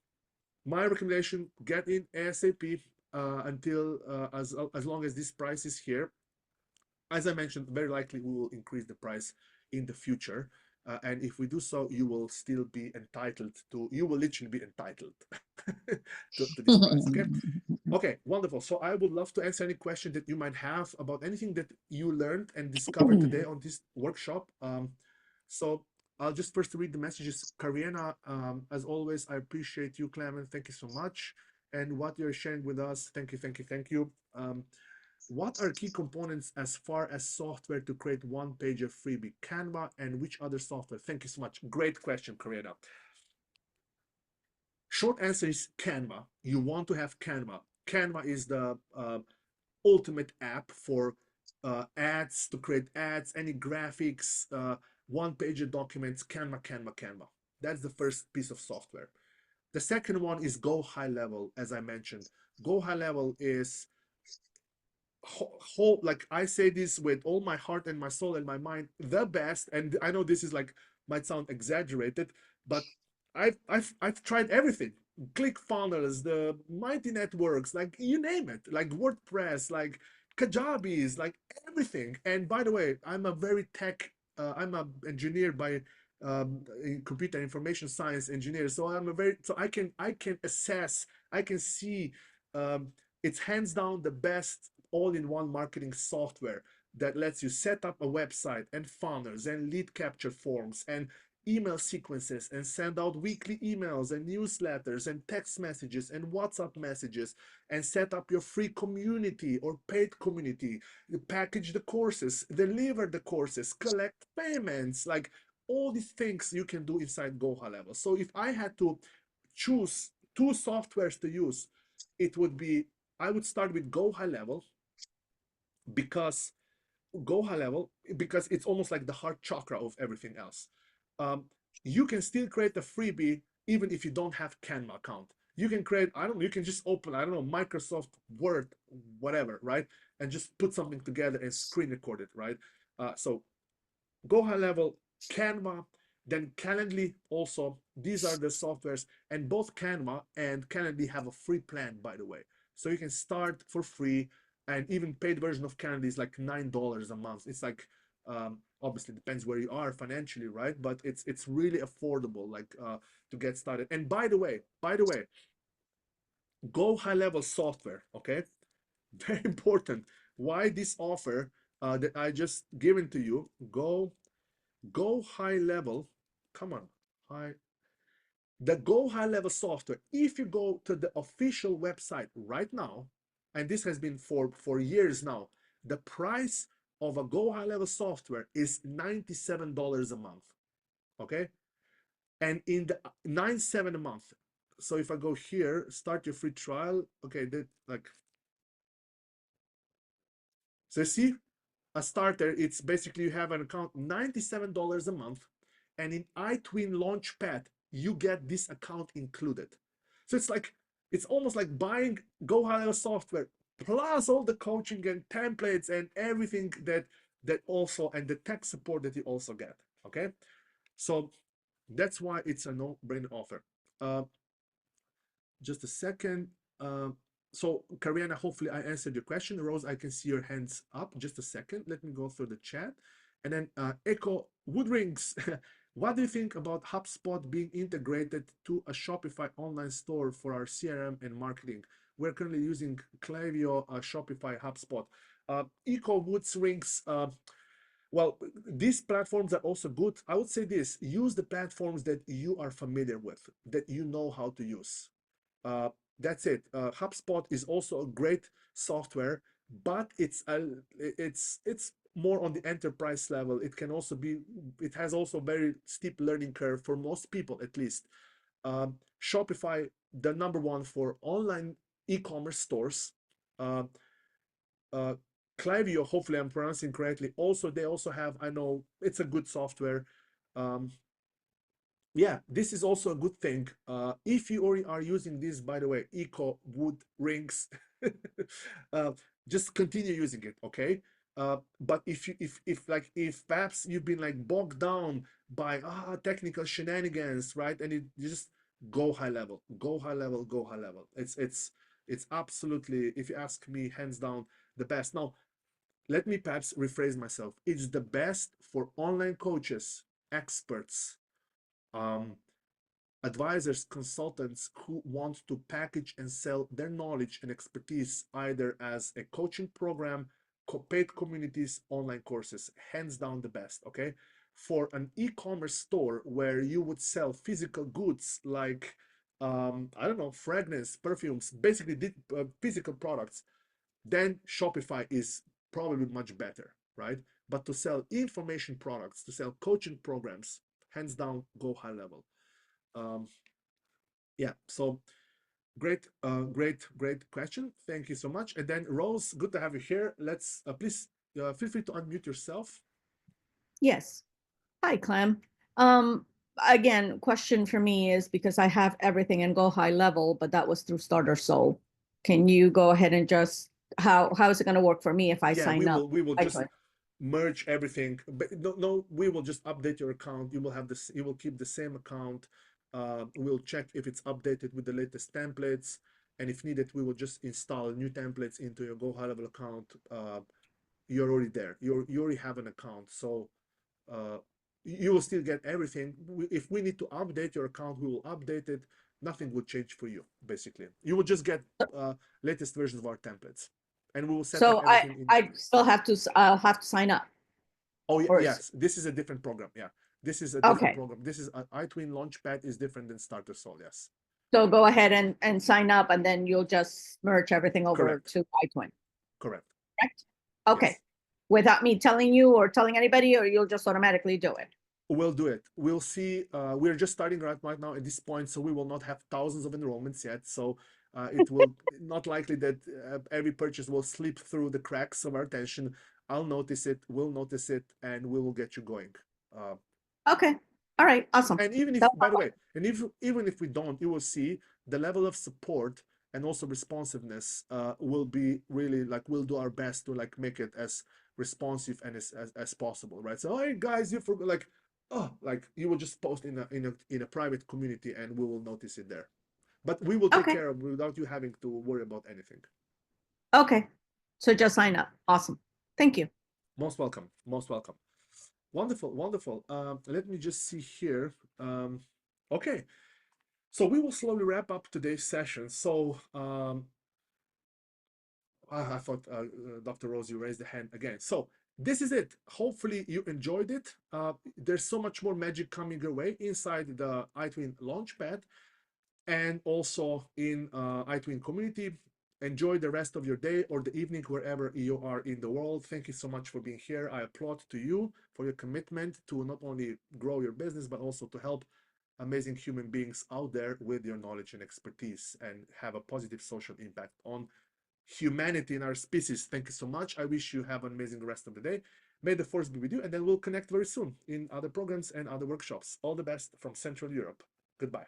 my recommendation, get in ASAP until as long as this price is here. As I mentioned, very likely we will increase the price in the future. And if we do so, you will still be entitled to, you will literally be entitled to this price, okay? Okay, wonderful. So I would love to answer any question that you might have about anything that you learned and discovered today on this workshop. So I'll just first read the messages. Kariana, as always, I appreciate you, Klemen. Thank you so much. And what you're sharing with us, thank you, thank you, thank you. What are key components as far as software to create one-pager freebie? Canva and which other software? Thank you so much. Great question, Kariana. Short answer is Canva. You want to have Canva. Canva is the ultimate app for ads, to create ads, any graphics, one-pager documents, Canva. That's the first piece of software. The second one is go high level, as I mentioned. Go high level is whole, like I say this with all my heart and my soul and my mind, the best. And I know this is like might sound exaggerated, but I've tried everything. ClickFunnels, the Mighty Networks, like you name it, like WordPress, like Kajabi's, like everything. And by the way, I'm a very tech. I'm a engineer by computer information science engineer. So I'm a very so I can assess. I can see. Um, it's hands down the best all-in-one marketing software that lets you set up a website and funnels and lead capture forms and email sequences and send out weekly emails and newsletters and text messages and WhatsApp messages and set up your free community or paid community, package the courses, deliver the courses, collect payments, like all these things you can do inside Go High Level. So if I had to choose two softwares to use, it would be I would start with Go High Level because Go High Level because it's almost like the heart chakra of everything else. Um, you can still create a freebie even if you don't have Canva account. You can create, I don't know, you can just open, I don't know, Microsoft Word, whatever, right? And just put something together and screen record it, right? So Go High Level, Canva, then Calendly also. These are the softwares, and both Canva and Calendly have a free plan, by the way. So you can start for free, and even paid version of Calendly is like $9 a month. It's like obviously depends where you are financially, right? But it's really affordable, like to get started. And by the way, Go High Level software, okay? Very important. Why this offer that I just given to you? Go High Level. Come on, high. The Go High Level software. If you go to the official website right now, and this has been for years now, the price of a Go High Level software is $97 a month. Okay, and in the 97 a month. So if I go here, start your free trial. Okay, that like. So you see, a starter, it's basically you have an account, $97 a month, and in iTwin Launchpad, you get this account included. So it's like it's almost like buying Go Higher software plus all the coaching and templates and everything that also and the tech support that you also get. Okay, so that's why it's a no-brainer offer. Just a second. Uh, so, Kariana, hopefully I answered your question. Rose, I can see your hands up. Just a second. Let me go through the chat. And then Echo Woodrings, what do you think about HubSpot being integrated to a Shopify online store for our CRM and marketing? We're currently using Klaviyo, Shopify, HubSpot. Echo Woodrings, well, these platforms are also good. I would say this, use the platforms that you are familiar with, that you know how to use. Uh, that's it. HubSpot is also a great software, but it's more on the enterprise level. It can also be. It has also very steep learning curve for most people, at least. Shopify, the number one for online e-commerce stores. Uh, uh, Klaviyo, hopefully I'm pronouncing correctly. Also, they also have. I know it's a good software. Um, yeah, this is also a good thing. If you already are using this, by the way, Eco Wood Rings, uh, just continue using it, okay? But if perhaps you've been like bogged down by technical shenanigans, right? And you just go high level, go high level, go high level. It's absolutely, if you ask me, hands down the best. Now, let me perhaps rephrase myself. It's the best for online coaches, experts, um, advisors, consultants who want to package and sell their knowledge and expertise either as a coaching program, paid communities, online courses, hands down the best, okay? For an e-commerce store where you would sell physical goods like, I don't know, fragrance, perfumes, basically physical products, then Shopify is probably much better, right? But to sell information products, to sell coaching programs, hands down, go high level. Um, yeah, so great question. Thank you so much. And then Rose, good to have you here. Let's please feel free to unmute yourself. Yes. Hi, Clem. Um, again, question for me is because I have everything in Go High Level, but that was through Starter Soul. Can you go ahead and just how is it going to work for me if I Yeah, sign up? we will I just could. merge everything, but no, we will just update your account. You will have this, you will keep the same account. We'll check if it's updated with the latest templates, and if needed, we will just install new templates into your Go High Level account. You're already there. You already have an account, so uh, you will still get everything. If we need to update your account, we will update it. Nothing will change for you. Basically, you will just get latest versions of our templates, and we will set up So everything in. I still have to I'll have to sign up. Oh Or yes, this is a different program. Yeah, this is a different okay. program. This is iTwin Launchpad is different than Starter Soul. Yes, So go ahead and sign up, and then you'll just merge everything over correct, to iTwin. correct. Correct? Okay. Yes, Without me telling you or telling anybody, or you'll just automatically do it. we'll do it. We'll see. We're just starting right now at this point, so we will not have thousands of enrollments yet. So it will not likely that every purchase will slip through the cracks of our attention. I'll notice it. We'll notice it, and we will get you going. Uh, Okay. All right. Awesome. and even if, So, by the way, and if even if we don't, you will see the level of support and also responsiveness will be really like, we'll do our best to like make it as responsive and as possible, right? So, hey guys, you forgot, like, oh, like you will just post in a private community and we will notice it there. But we will take okay. care of without you having to worry about anything. Okay. So just sign up. Awesome. Thank you. Most welcome, most welcome. Wonderful, wonderful. Let me just see here. Okay, so we will slowly wrap up today's session. So I thought Dr. Rose, you raised the hand again. So this is it. Hopefully you enjoyed it. There's so much more magic coming your way inside the iTwin Launchpad and also in iTwin community. Enjoy the rest of your day or the evening wherever you are in the world. Thank you so much for being here. I applaud to you for your commitment to not only grow your business, but also to help amazing human beings out there with your knowledge and expertise and have a positive social impact on humanity in our species. Thank you so much. I wish you have an amazing rest of the day. May the force be with you, and then we'll connect very soon in other programs and other workshops. All the best from Central Europe. Goodbye.